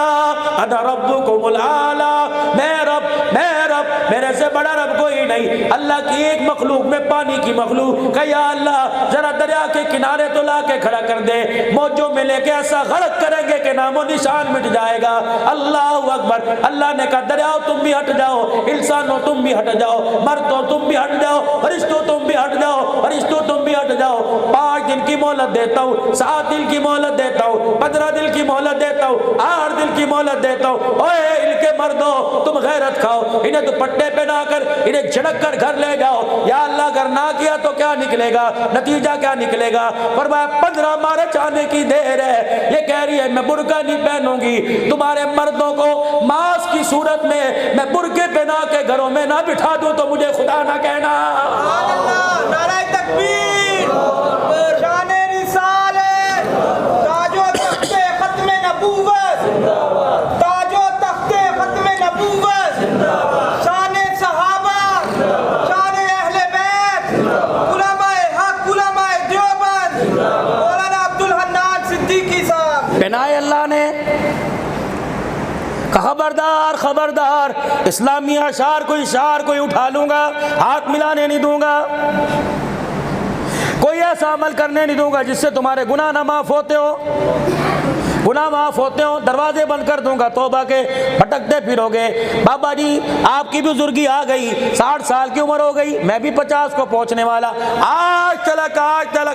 Speaker 1: انا ربکم العالی، میں رب، میرے سے بڑا رب کوئی نہیں۔ اللہ کی ایک مخلوق میں پانی کی مخلوق کہ یا اللہ ذرا دریا کے کنارے تو لا کے کھڑا کر دے، موجوں میں لے کے ایسا غرق کریں گے کہ نام و نشان مٹ جائے گا۔ اللہ اکبر، اللہ نے کہا دریاؤ تم بھی ہٹ جاؤ، انسانوں تم بھی ہٹ جاؤ، مردوں تم بھی ہٹ جاؤ، فرشتوں تم بھی ہٹ جاؤ، فرشتوں تم بھی ہٹ جاؤ، 5 دن کی مہلت دیتا ہوں، 7 دن کی مہلت دیتا ہوں، 15 دن کی مہلت دیتا ہوں، 8 دن کی مہلت دیتا ہوں۔ اوے ان کے مردوں تم غیرت کھاؤ، انہیں دوپٹے پہنا کر انہیں جھڑک کر گھر لے جاؤ۔ یا اللہ اگر نہ کیا تو کیا نکلے گا؟ نتیجہ کیا نکلے گا؟ فرمایا 15 مارچ آنے کی دیر ہے، یہ کہہ رہی ہے میں برقع نہیں پہنوں گی، تمہارے مردوں کو ماس کی صورت میں میں برقعے پہنا کے گھروں میں نہ بٹھا دوں تو مجھے خدا نہ کہنا۔
Speaker 2: سبحان اللہ، نعرہ تکبیر، شان رسالت، تاج و تخت ختم نبوت، تاج و تخت ختم نبوت، شان صحابہ، شان اہل بیت، علماء حق، علماء دیوبند، مولانا عبدالحنان صدیقی صاحب۔
Speaker 1: پہنائے اللہ نے، خبردار خبردار، اسلامی اشعار کوئی اٹھا لوں گا، ہاتھ ملانے نہیں دوں گا، کوئی ایسا عمل کرنے نہیں دوں گا جس سے تمہارے گناہ نہ معاف ہوتے ہو، گناہ معاف ہوتے ہو، دروازے بند کر دوں گا توبہ کے، بھٹکتے پھرو گے۔ بابا جی آپ کی بزرگی آ گئی، 60 سال کی عمر ہو گئی، میں بھی 50 کو پہنچنے والا، آج تلک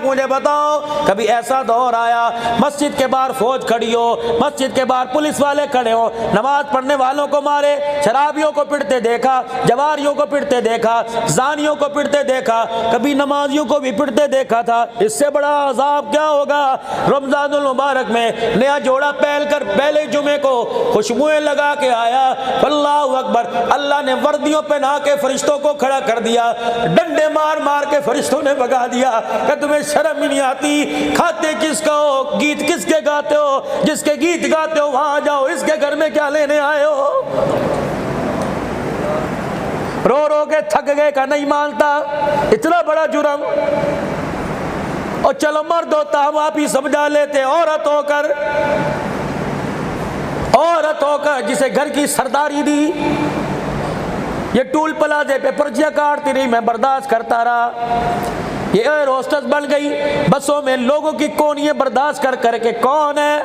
Speaker 1: مجھے بتاؤ کبھی ایسا دور آیا مسجد کے باہر فوج کھڑی ہو، مسجد کے باہر پولیس والے کھڑے ہو، نماز پڑھنے والوں کو مارے، شرابیوں کو پٹتے دیکھا، جواریوں کو پٹتے دیکھا، زانیوں کو پٹتے دیکھا، کبھی نمازیوں کو بھی پٹتے دیکھا تھا، اس سے بڑا عذاب کیا ہوگا؟ رمضان المبارک میں نیا جوڑا پہن کر پہلے جمعے کو خوشبوئیں لگا کے آیا، اللہ اکبر، اللہ نے وردیوں پہنا کے فرشتوں کو کھڑا کر دیا، ڈنڈے مار مار کے فرشتوں نے بھگا دیا کہ تمہیں شرم ہی نہیں آتی، کھاتے کس کا ہو، گیت کس کے گاتے ہو، جس کے گیت گاتے ہو وہاں جاؤ، اس کے گھر میں کیا لینے آئے ہو؟ رو رو کے تھک گئے کا نہیں مانتا، اتنا بڑا جرم، اور چلو مرد ہوتا ہم آپ ہی سمجھا لیتے، عورت ہو کر جسے گھر کی سرداری دی، یہ ٹول پلازے پہ پرچیاں کاٹتی رہی، میں برداشت کرتا رہا، یہ ایئر ہوسٹس بن گئی، بسوں میں لوگوں کی کونیاں برداشت کر کر کے، کون ہے؟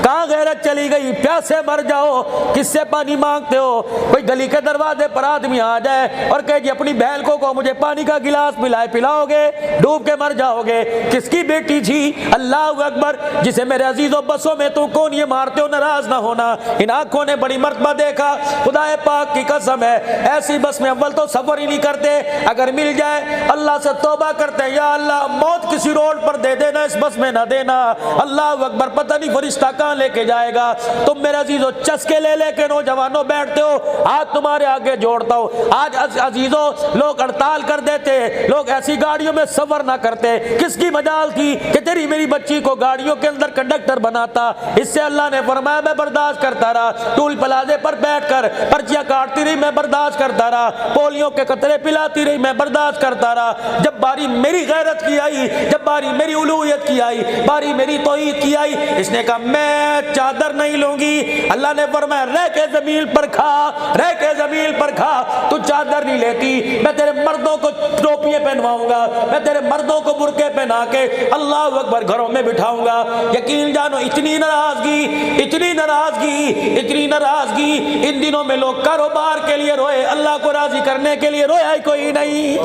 Speaker 1: کہاں غیرت چلی گئی؟ پیاسے مر جاؤ، کس سے پانی مانگتے ہو؟ کوئی گلی کے دروازے پر آدمی آ جائے اور کہے جی اپنی بہن کو مجھے پانی کا گلاس پلاؤ گے، ڈوب کے مر جاؤ گے۔ کس کی بیٹی تھی؟ اللہ اکبر، جسے میرے عزیزوں بسوں میں تو کونیاں مارتے ہو، ناراض نہ ہونا، ان آنکھوں نے بڑی مرتبہ دیکھا، خدا پاک کی قسم ہے ایسی بس میں اول تو سفر ہی نہیں کرتے، اگر مل جائے اللہ سے توبہ کرتے ہیں، یا اللہ موت کسی روڈ پر دے دینا، اس بس میں نہ دینا، اللہ اکبر، پتہ نہیں فرشتہ کہاں لے کے جائے گا۔ تم میرے عزیزوں چسکے لے کے نوجوانوں بیٹھتے ہو، آج تمہارے آگے جوڑتا ہوں، آج عزیزوں لوگ ہڑتال کر دیتے، لوگ ایسی گاڑیوں میں سفر نہ کرتے، کس کی مجال تھی کہ تیری میری بچی کو گاڑیوں کے اندر کنڈکٹر بناتا؟ اس سے اللہ نے فرمایا میں برداشت کرتا رہا، ٹول پلازے پر بیٹھ کر مرچیاں کاٹتی رہی، میں برداشت کرتا رہا، پولیو کے قطرے پلاتی رہی، میں برداشت کرتا رہا۔ جب باری میری غیرت کی آئی، جب باری میری الوہیت کی آئی، باری میری توحید کی آئی، اس نے کہا میں چادر نہیں لوں گی۔ اللہ نے فرمایا رہ کے زمین پر کھا، رہ کے زمین پر کھا، تو چادر نہیں لیتی، میں تیرے مردوں کو ٹوپیاں پہنواؤں گا، میں تیرے مردوں کو برقعے پہنا کے اللہ اکبر گھروں میں بٹھاؤں گا۔ یقین جانو اتنی ناراضگی، اتنی ناراضگی، اتنی ناراضگی، ان دنوں میں لوگ کاروبار کے لیے روئے، اللہ کو راضی کرنے کے لیے رویا ہی کوئی نہیں۔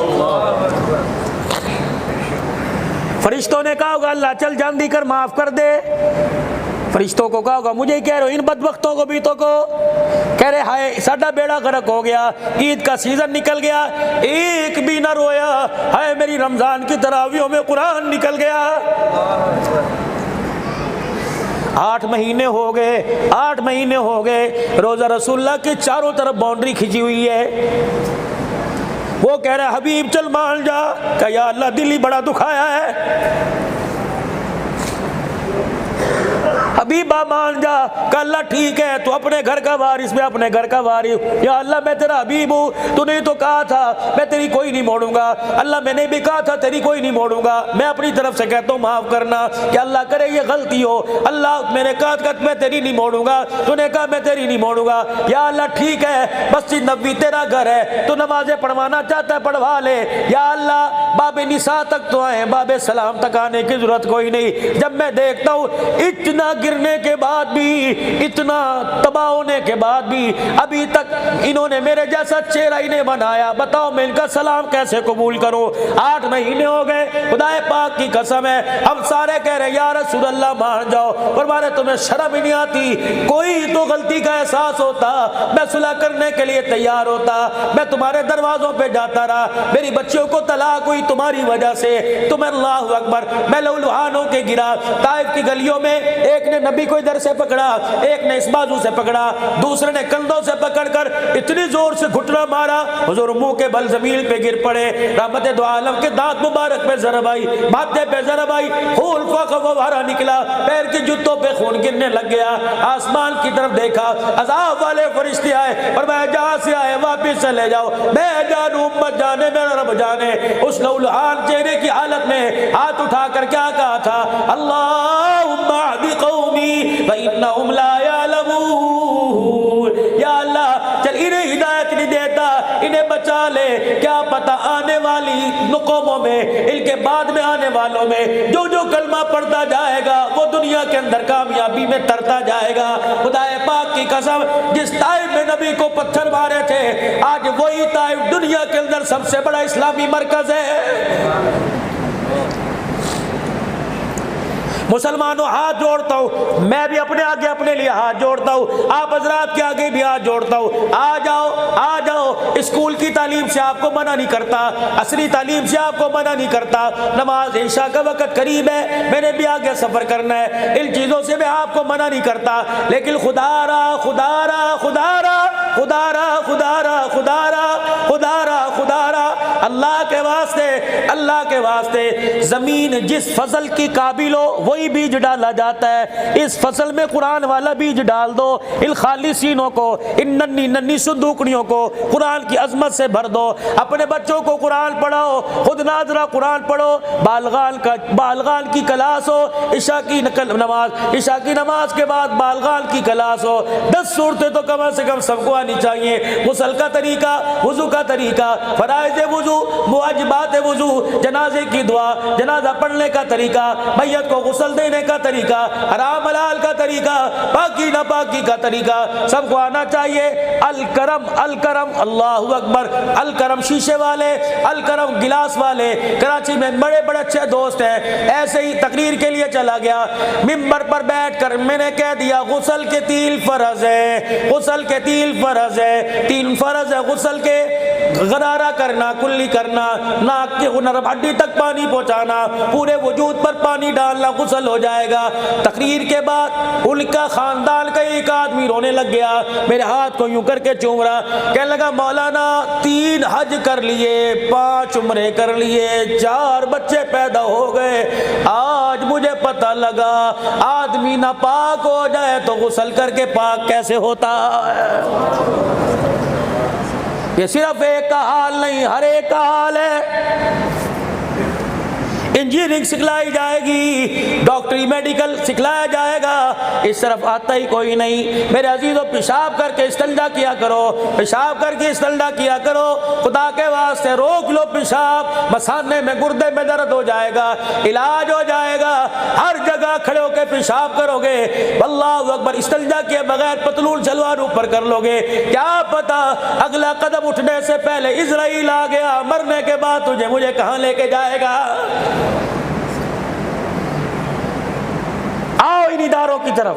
Speaker 1: فرشتوں نے کہا ہوگا اللہ چل جان دی کر معاف کر دے، فرشتوں کو کہا ہوگا مجھے ہی کہہ رہے ہو، ان بدبختوں کو بھی تو کو کہہ رہے ہائے ساڈا بیڑا غرق ہو گیا، عید کا سیزن نکل گیا، ایک بھی نہ رویا، ہائے میری رمضان کی تراویحوں میں قرآن نکل گیا۔ 8 مہینے ہو گئے، 8 مہینے ہو گئے، روزہ رسول اللہ کے چاروں طرف باؤنڈری کھینچی ہوئی ہے۔ وہ کہہ رہا ہے حبیب چل مان جا، کہ یا اللہ دل ہی بڑا دکھایا ہے، حبیبہ مان جا، کہ اللہ ٹھیک ہے تو اپنے گھر کا وارث، میں اپنے گھر کا وارث، یا اللہ میں تیرا حبیب ہوں، تو نے تو کہا تھا میں تیری کوئی نہیں موڑوں گا، اللہ میں نے بھی کہا تھا تیری کوئی نہیں موڑوں گا، میں اپنی طرف سے کہتا ہوں معاف کرنا، کہ اللہ کرے یہ غلطی ہو، اللہ میں نے کہا کہ میں تیری نہیں موڑوں گا، تو نے کہا میں تیری نہیں موڑوں گا، یا اللہ ٹھیک ہے مسجد نبوی تیرا گھر ہے، تو نمازیں پڑھوانا چاہتا ہے پڑھوا لے، یا اللہ باب نساء تک تو آئے، باب سلام تک آنے کی ضرورت کوئی نہیں۔ جب میں دیکھتا ہوں اتنا گرنے کے بعد بھی، اتنا تباہ ہونے کے بعد بھی ابھی تک انہوں نے میرے جیسا چہرہ ہی نہیں بنایا، بتاؤ میں ان کا سلام کیسے قبول کروں؟ 8 مہینے ہو گئے، خدا پاک کی قسم ہے ہم سارے کہہ رہے یا رسول اللہ مان جاؤ، فرمانے تمہیں شرم ہی نہیں آتی، کوئی تو غلطی کا احساس ہوتا میں صلح کرنے کے لیے تیار ہوتا، میں تمہارے دروازوں پہ جاتا رہا، میری بچیوں کو طلاق ہوئی تمہاری وجہ سے، تم اللہ اکبر، میں لہلوہانوں کے گرا، طائف کی گلیوں میں ایک نے نبی کو ادھر سے پکڑا، ایک نے اس بازو سے پکڑا، دوسرے نے کندھوں سے پکڑ کر اتنی زور سے گھٹنا مارا، حضور منہ کے بل زمین پہ گر پڑے، رحمت دو عالم کے دانت مبارک پہ ضرب آئی، ماتھے پہ ضرب آئی، خون فوارہ نکلا، پیر کی جوتوں پہ خون گرنے لگ گیا، آسمان کی طرف دیکھا، عذاب والے فرشتے آئے اور میں جہاں سے آئے واپس چلے جاؤ، میں جانوں امت جانے میرا رب جانے، اس لولہان چہرے کی حالت میں ہاتھ اٹھا کر کیا کہا تھا، اللہم اہد قومی فإنہم لا یعلمون، یا اللہ چل انہیں ہدایت نہیں دیتا، انہیں بچا لے، کیا پتہ آنے والی قوموں میں، ان کے بعد میں آنے والوں میں جو جو کلمہ پڑھتا جائے گا وہ دنیا کے اندر کامیابی میں ترتا جائے گا۔ خدا پاک کی قسم جس طائف میں نبی کو پتھر مارے تھے، آج وہی طائف دنیا کے اندر سب سے بڑا اسلامی مرکز ہے۔ مسلمانوں ہاتھ جوڑتا ہوں، میں بھی اپنے آگے اپنے لیے ہاتھ جوڑتا ہوں، آپ حضرات کے آگے بھی ہاتھ جوڑتا ہوں، آ جاؤ آ جاؤ، اسکول کی تعلیم سے آپ کو منع نہیں کرتا، عصری تعلیم سے آپ کو منع نہیں کرتا، نماز عشاء کا وقت قریب ہے، میں نے بھی آگے سفر کرنا ہے، ان چیزوں سے میں آپ کو منع نہیں کرتا، لیکن خدا را خدا را خدا را خدا را خدا را خدا را خدا را خدا را اللہ کے واسطے، اللہ کے واسطے زمین جس فصل کی قابل ہو وہی بیج ڈالا جاتا ہے، اس فصل میں قرآن والا بیج ڈال دو، ان خالصینوں کو، ان ننھی ننھی صندوقڑیوں کو قرآن کی عظمت سے بھر دو، اپنے بچوں کو قرآن پڑھاؤ، خود ناظرہ قرآن پڑھو، بالغان کی کلاس ہو، عشاء کی نماز، عشاء کی نماز کے بعد بالغان کی کلاس ہو، 10 صورتیں تو کم سے کم سب کو آنی چاہیے، غسل کا طریقہ، وضو کا طریقہ، فرائض وضو، واجبات وضو، جنازے کی دعا، جنازہ پڑھنے کا طریقہ، میت کو غسل دینے کا طریقہ، حرام حلال کا طریقہ، پاکی ناپاکی کا طریقہ، سب کو آنا چاہیے۔ الکرم الکرم، اللہ اکبر، الکرم شیشے والے، الکرم گلاس والے، کراچی میں بڑے بڑے اچھے دوست ہیں، ایسے ہی تقریر کے لیے چلا گیا، ممبر پر بیٹھ کر میں نے کہہ دیا غسل کے 3 فرض ہے، غسل کے 3 فرض ہے، 3 فرض ہے غسل کے، غرارہ کرنا، کلی کرنا، ناک کے نرم ہڈی تک پانی پہنچانا، پورے وجود پر پانی ڈالنا، غسل ہو جائے گا۔ تقریر کے بعد ان کا خاندان کا ایک آدمی رونے لگ گیا، میرے ہاتھ کو یوں کر کے چوم رہا، کہنے لگا مولانا 3 حج کر لیے، 5 عمرے کر لیے، 4 بچے پیدا ہو گئے، آج مجھے پتہ لگا آدمی ناپاک ہو جائے تو غسل کر کے پاک کیسے ہوتا ہے۔ یہ صرف ایک کا حال نہیں، ہر ایک کا حال ہے۔ انجینئرنگ سکھلائی جائے گی، ڈاکٹری میڈیکل سکھلایا جائے گا، اس طرف آتا ہی کوئی نہیں۔ میرے عزیزو پیشاب کر کے استنجا کیا کرو، پیشاب کر کے استنجا کیا کرو، خدا کے واسطے روک لو پیشاب، مثانے میں گردے میں درد ہو جائے گا، علاج ہو جائے گا۔ ہر جگہ کھڑے ہو کے پیشاب کرو گے، اللہ اکبر، استنجا کیے بغیر پتلون شلوار اوپر کر لو گے، کیا پتا اگلا قدم اٹھنے سے پہلے اسرائیل آ گیا، مرنے کے بعد تجھے مجھے کہاں لے کے جائے گا۔ آؤ ان اداروں کی طرف،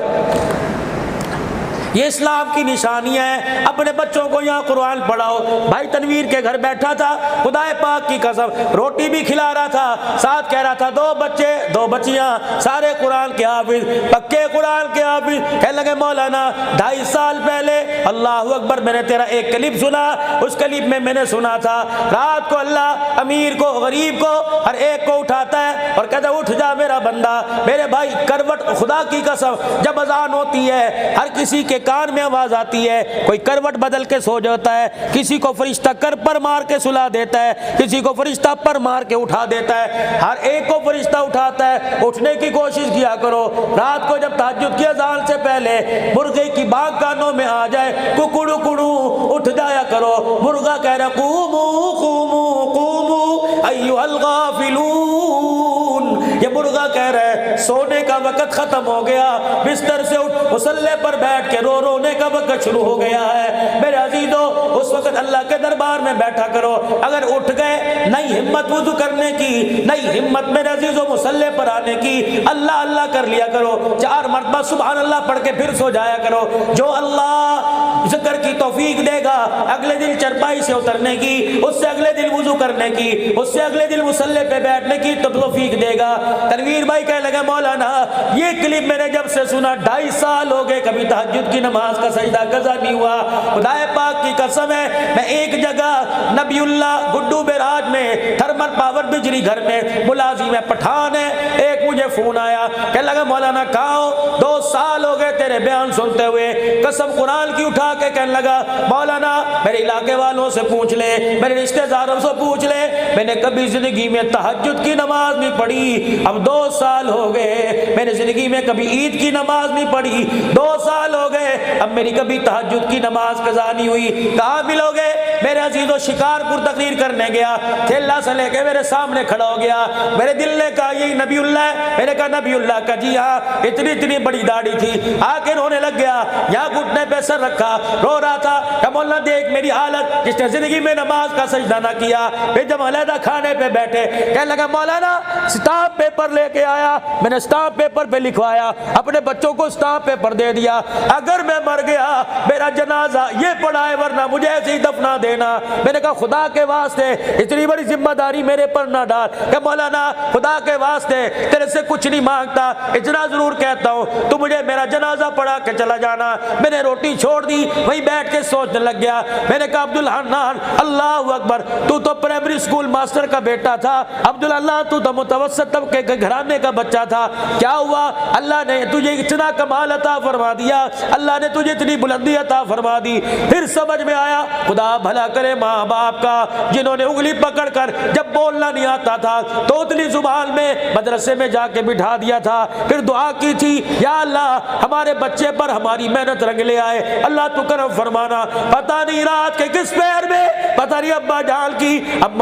Speaker 1: یہ اسلام کی نشانیاں ہیں۔ اپنے بچوں کو یہاں قرآن پڑھاؤ۔ بھائی تنویر کے گھر بیٹھا تھا، خدا پاک کی قسم روٹی بھی کھلا رہا تھا، ساتھ کہہ رہا تھا 2 بچے 2 بچیاں، سارے قرآن کے حافظ، پکے قرآن کے حافظ۔ کہنے لگے مولانا 2.5 سال پہلے اللہ اکبر میں نے تیرا ایک کلپ سنا، اس کلپ میں میں نے سنا تھا رات کو اللہ امیر کو غریب کو ہر ایک کو اٹھاتا ہے اور کہتا ہے اٹھ جا میرا بندہ۔ میرے بھائی کروٹ، خدا کی قسم جب اذان ہوتی ہے ہر کسی کے کان میں آواز آتی ہے، کوئی کروٹ بدل کے سو جاتا ہے، کسی کو فرشتہ کر پر مار کے سلا دیتا ہے، کسی کو فرشتہ پر مار کے اٹھا دیتا ہے، ہر ایک کو فرشتہ اٹھاتا ہے۔ اٹھنے کی کوشش کیا کرو، رات کو جب تہجد کی اذان سے پہلے مرغے کی بانگ کانوں میں آ جائے، ککڑو کڑو اٹھ جایا کرو۔ مرغا کہہ رہا قومو قومو قومو ایھا الغافلون، یہ مرغا کہہ رہا ہے سونے کا وقت ختم ہو گیا، بستر سے اٹھ، مصلی پر بیٹھ کے رونے کا وقت شروع ہو گیا ہے۔ میرے عزیزو اس وقت اللہ کے دربار میں بیٹھا کرو۔ اگر اٹھ گئے، نئی ہمت وضو کرنے کی، نئی ہمت میرے عزیزو مصلی پر آنے کی، اللہ اللہ کر لیا کرو، 4 مرتبہ سبحان اللہ پڑھ کے پھر سو جایا کرو۔ جو اللہ ذکر کی توفیق دے گا اگلے دن چرپائی سے اترنے کی، اس سے اگلے دن وضو کرنے کی، اس سے اگلے دن مصلی پہ بیٹھنے کی توفیق دے گا۔ تنویر بھائی کہنے لگا مولانا یہ کلپ میں نے جب سے سنا 2.5 سال ہو گئے، کبھی تہجد کی نماز کا سجدہ قضا نہیں ہوا۔ خدا پاک کی قسم ہے، میں ایک جگہ نبی اللہ گڈو بیراج میں تھرمل پاور بجلی گھر میں ملازم ہے، پٹھان ہے، ایک مجھے فون آیا، کہنے لگا مولانا کہاں ہو؟ 2 سال ہو گئے تیرے بیان سنتے ہوئے، قسم قرآن کی اٹھا کے کہنے لگا مولانا میرے علاقے والوں سے پوچھ لے، میرے رشتہ داروں سے پوچھ لے، میں نے کبھی زندگی میں تہجد کی نماز نہیں پڑھی، اب 2 سال ہو گئے، میں نے زندگی میں کبھی عید کی نماز نہیں پڑھی، 2 سال ہو گئے، اب میری کبھی تہجد کی نماز قضا نہیں ہوئی۔ کہاں ملو گے؟ میرے عزیزو شکارپور تقریر کرنے گیا، تھیلا سے لے کے میرے سامنے کھڑا ہو گیا، میرے دل نے کہا یہی نبی اللہ ہے؟ میں نے کہا نبی اللہ کا جی ہاں، اتنی بڑی داڑھی تھی، آ کے رونے لگ گیا، یہاں گھٹنے پہ سر رکھا رو رہا تھا کہ مولانا دیکھ میری حالت، جس نے زندگی میں نماز کا سجدہ نہ کیا۔ پھر جب علیحدہ کھانے پہ بیٹھے کہنے لگا مولانا اسٹامپ پیپر لے کے آیا، میں نے اسٹامپ پیپر پہ لکھوایا، اپنے بچوں کو اسٹامپ پیپر دے دیا، اگر میں مر گیا میرا جنازہ یہ پڑھا ہے ورنہ مجھے ایسے ہی دفنا دینا۔ میں نے کہا خدا کے واسطے اتنی بڑی ذمہ داری میرے پر نہ ڈال کہ مولانا خدا کے واسطے تیرے سے کچھ نہیں مانگتا، اتنا ضرور کہتا ہوں تو مجھے میرا جنازہ پڑھا کے چلا جانا۔ میں نے روٹی چھوڑ دی، وہیں بیٹھ کے سوچنے لگ گیا۔ میں نے کہا عبدالحنان اللہ اکبر، تو پرائمری اسکول ماسٹر کا بیٹا تھا، عبداللہ تو متوسط طبقے کے گھرانے کا بچہ تھا، کیا ہوا؟ اللہ نے تجھے اتنا کمال عطا فرما دیا، اللہ نے تجھے اتنی بلندی عطا فرما دی۔ پھر سمجھ میں آیا خدا بھلا کرے ماں باپ کا، جنہوں نے انگلی پکڑ کر جب بولنا نہیں آتا تھا تو اتنی زبان میں مدرسے میں جا کے بٹھا دیا تھا، پھر دعا کی تھی یا اللہ ہمارے بچے پر ہماری محنت رنگ لے آئے، اللہ تو کرم فرمانا۔ پتہ نہیں رات کے کس پیر میں، پتہ نہیں ابا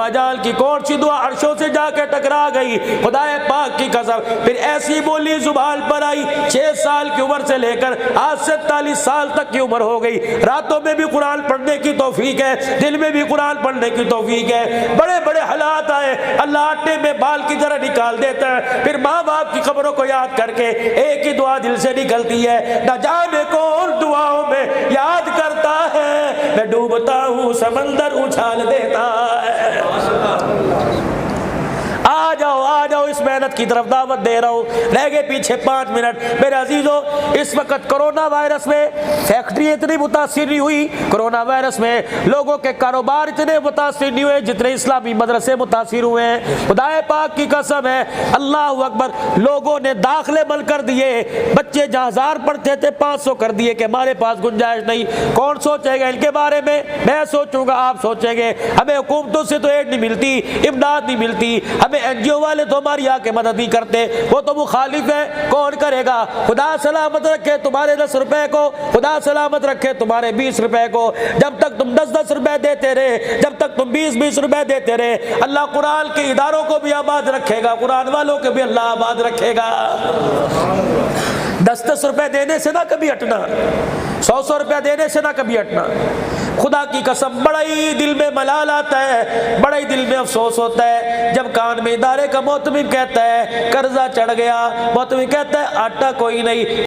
Speaker 1: جان کی کون سی دعا عرشوں سے جا کے ٹکرا گئی، خدا پاک کی قسم۔ پھر ایسی بولی زبان پر آئی، 6 سال کی عمر سے لے کر آج 47 سال تک کی عمر ہو گئی، راتوں میں بھی قرآن پڑھنے کی توفیق ہے، دل میں بھی قرآن پڑھنے کی توفیق ہے۔ بڑے بڑے حالات آئے، اللہ آٹے میں بال کی طرح نکال دیتا ہے، پھر ماں باپ کی قبروں کو یاد کر کے ایک ہی دعا دل سے نکلتی ہے، نہ جانے کون دعاؤں میں یاد کرتا ہے میں ڈوبتا ہوں سمندر اچھال دیتا ہے۔ آ جاؤ اس محنت کی طرف دعوت دے رہا ہوں۔ رہ گئے پیچھے 5 منٹ۔ میرے عزیزو، اس وقت کرونا وائرس میں فیکٹری اتنی متاثر نہیں ہوئی، کرونا وائرس میں لوگوں کے کاروبار اتنے متاثر نہیں ہوئے جتنے اسلامی مدرسے متاثر ہوئے ہیں۔ خدائے پاک کی قسم ہے، اللہ اکبر، لوگوں نے داخلے بند کر دیے، بچے جہاں 1000 پڑھتے تھے 500 کر دیے کہ ہمارے پاس گنجائش نہیں۔ کون سوچے گا ان کے بارے میں؟ میں سوچوں گا، آپ سوچیں گے۔ ہمیں حکومتوں سے تو ایڈ نہیں ملتی، امداد نہیں ملتی، ہمیں NGO والے تو ہماری آ کے مدد نہیں کرتے، وہ تو مخالف ہے، کون کرے گا؟ خدا سلامت رکھے تمہارے 10 روپے کو، خدا سلامت رکھے تمہارے 20 روپے کو۔ جب تک تم 10 روپے دیتے رہے، جب تک تم 20 روپے دیتے رہے، اللہ قرآن کے اداروں کو بھی آباد رکھے گا، قرآن والوں کو بھی اللہ آباد رکھے گا۔ 10 روپے دینے سے نہ کبھی ہٹنا، 100 روپے دینے سے نہ کبھی ہٹنا۔ خدا کی قسم بڑا ہی دل میں ملال آتا ہے، بڑا ہی دل میں افسوس ہوتا ہے جب کان میں ادارے کا محتمم کہتا ہے قرضہ چڑھ گیا، محتمم کہتا ہے آٹا کوئی نہیں،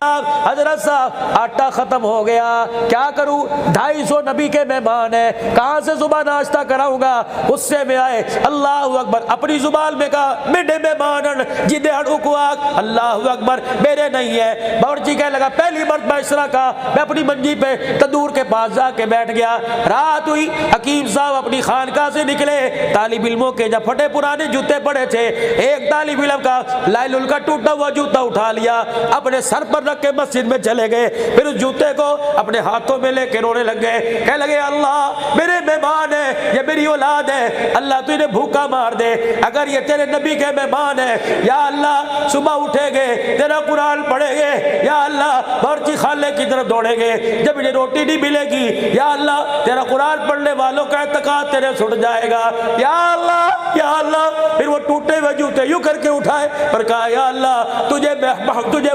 Speaker 1: حضرت صاحب آٹا ختم ہو گیا، کیا کروں؟ 250 نبی کے مہمان ہیں، کہاں سے صبح ناشتہ کراؤں گا؟ غصے میں آئے، اللہ اکبر، اپنی زبان میں کہا میڈے مہمان جدے ہڑو کو آگ، اللہ اکبر، میرے نہیں ہے۔ باورچی کہنے لگا پہلی مرتبہ اس طرح کا، میں اپنی منجی پہ تندور کے پاس جا کے بیٹھ گیا۔ رات ہوئی، حکیم صاحب اپنی خانقاہ سے نکلے، طالب علموں کے جب پھٹے پرانے جوتے پڑے تھے، ایک طالب علم کا لائلول کا ٹوٹا ہوا جوتا اٹھا لیا، اپنے سر پر رکھ کے مسجد میں چلے گئے، پھر اس جوتے کو اپنے ہاتھوں میں لے کے رونے لگ گئے، کہنے لگے اللہ میرے مہمان ہیں، یہ میری اولاد ہے، اللہ تو انہیں بھوکا مار دے، اگر یہ تیرے نبی کے مہمان ہیں، یا اللہ صبح اٹھے گے تیرا قرآن پڑھیں گے، یا اللہ باورچی خانے کی طرف دوڑیں گے، جب انہیں روٹی نہیں ملے گی، یا اللہ تیرا قرآن پڑھنے والوں کا اعتقاد تیرے چھٹ جائے گا، یا اللہ یا اللہ۔ پھر وہ ٹوٹے ہوئے جوتے یوں کر کے اٹھائے پر کہا یا اللہ تجھے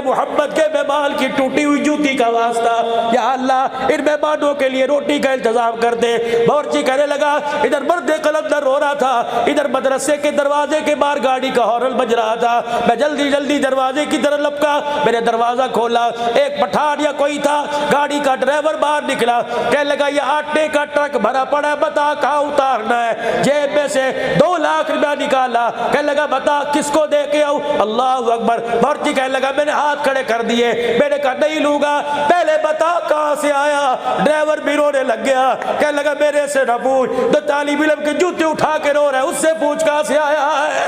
Speaker 1: محمد کے مہمان کی ٹوٹی ہوئی جوتی کا واسطہ، یا اللہ ان مہمانوں کے لیے روٹی کا انتظام کر دے۔ باورچی کہنے لگا ادھر مرد قلندر رو رہا تھا، ادھر مدرسے کے دروازے کے باہر گاڑی کا ہارن بج رہا تھا، میں جلدی جلدی دروازے کی طرف لپکا، میں نے دروازہ کھولا، ایک پٹھان یا کوئی تھا، گاڑی کا ڈرائیور باہر نکلا، کہنے لگا یہ آٹے کا ٹرک بھرا پڑا ہے، بتا کہاں اتارنا ہے؟ جیب میں سے 2 لاکھ روپیہ نکالا، کہنے لگا بتا کس کو دے کے آؤں؟ اللہ اکبر۔ باورچی کہنے لگا میں نے ہاتھ کھڑے کر دیے، میں نے کہا نہیں لوں گا، پہلے بتا کہاں سے آیا؟ ڈرائیور بھی رونے لگ گیا، کہنے لگا میرے سے نہ پوچھ، تو طالب علم کے جوتے اٹھا کے رو رہا ہے، اس سے پوچھ کہاں سے آیا ہے۔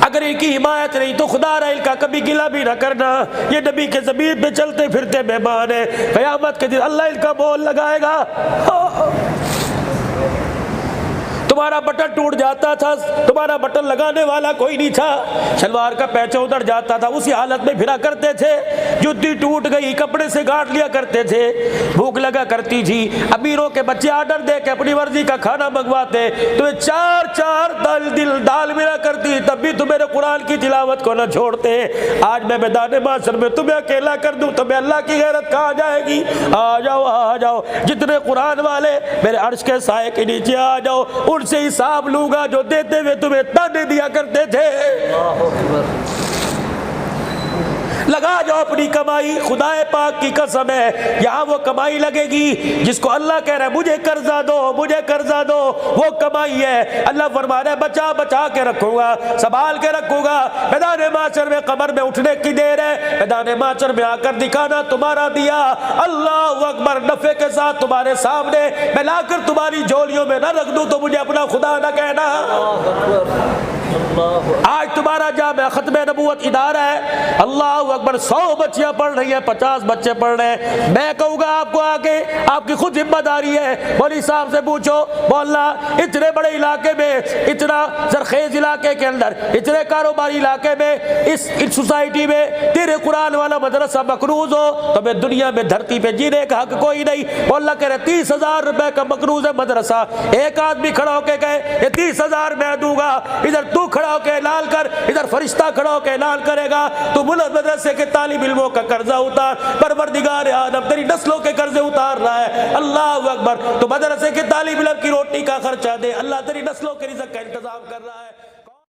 Speaker 1: اگر ان کی حمایت نہیں تو خدا رحل کا کبھی گلہ بھی نہ کرنا، یہ نبی کے زمین پہ چلتے پھرتے مہمان ہیں، قیامت کے دن اللہ ان کا مول لگائے گا۔ تمہارا بٹن ٹوٹ جاتا تھا، تمہارا بٹن لگانے والا کوئی نہیں تھا، شلوار کا پیچ ادھر جاتا تھا، اسی حالت میں پھرا کرتے تھے، جوتی ٹوٹ گئی کپڑے سے گاٹ لیا کرتے تھے، بھوک لگا کرتی تھی، امیروں کے بچے آرڈر دے کے اپنی مرضی کا کھانا منگواتے، تمہیں 4 دال ملا کرتی، تب بھی تم میرے قرآن کی تلاوت کو نہ چھوڑتے۔ آج میں میدان محشر میں تمہیں اکیلا کر دوں تو میں اللہ کی غیرت کہاں جائے گی؟ آ جاؤ، جتنے قرآن والے میرے عرش کے سائے کے نیچے آ جاؤ، ان سے حساب لوں گا جو دیتے ہوئے تمہیں تانے دیا کرتے تھے۔ لگا جاؤ اپنی کمائی، خدا پاک کی قسم ہے یہاں وہ کمائی لگے گی جس کو اللہ کہہ رہا ہے مجھے قرضہ دو، مجھے قرضہ دو، وہ کمائی ہے۔ اللہ فرما رہا ہے بچا بچا کے رکھوں گا، سنبھال کے رکھوں گا۔ میدان معاشر میں قبر میں اٹھنے کی دیر ہے، میدان معاشر میں آ کر دکھانا تمہارا دیا، اللہ اکبر، نفع کے ساتھ تمہارے سامنے میں لا کر تمہاری جھولیوں میں نہ رکھ دوں تو مجھے اپنا خدا نہ کہنا۔ آج تمہارا جامعہ ختم نبوت ادارہ ہے، اللہ اکبر، 100 بچیاں پڑھ رہی ہیں، 50 بچے پڑھ رہے ہیں، میں کہوں گا آپ کو آگے آپ کی خود ذمہ داری ہے، مولوی صاحب سے پوچھو، مولا اتنے بڑے علاقے میں، اتنا زرخیز علاقے کے اندر، اتنے کاروباری علاقے میں، اس سوسائٹی میں تیرے قرآن والا مدرسہ مقروض ہو تو میں دنیا میں دھرتی پہ جینے کا حق کوئی نہیں۔ مولا کہہ رہے 30,000 روپے کا مقروض ہے مدرسہ، ایک آدمی کھڑا ہو کے کہے یہ 30,000 میں دوں گا، ادھر تو کھڑا ہو کے اعلان کر، ادھر فرشتہ کھڑا ہو کے اعلان کرے گا، تو مدرسے کے طالب علموں کا قرضہ اتار، پروردگار عالم تیری نسلوں کے قرضے اتار رہا ہے، اللہ اکبر، تو مدرسے کے طالب علم کی روٹی کا خرچہ دے، اللہ تیری نسلوں کے رزق کا انتظام کر رہا ہے۔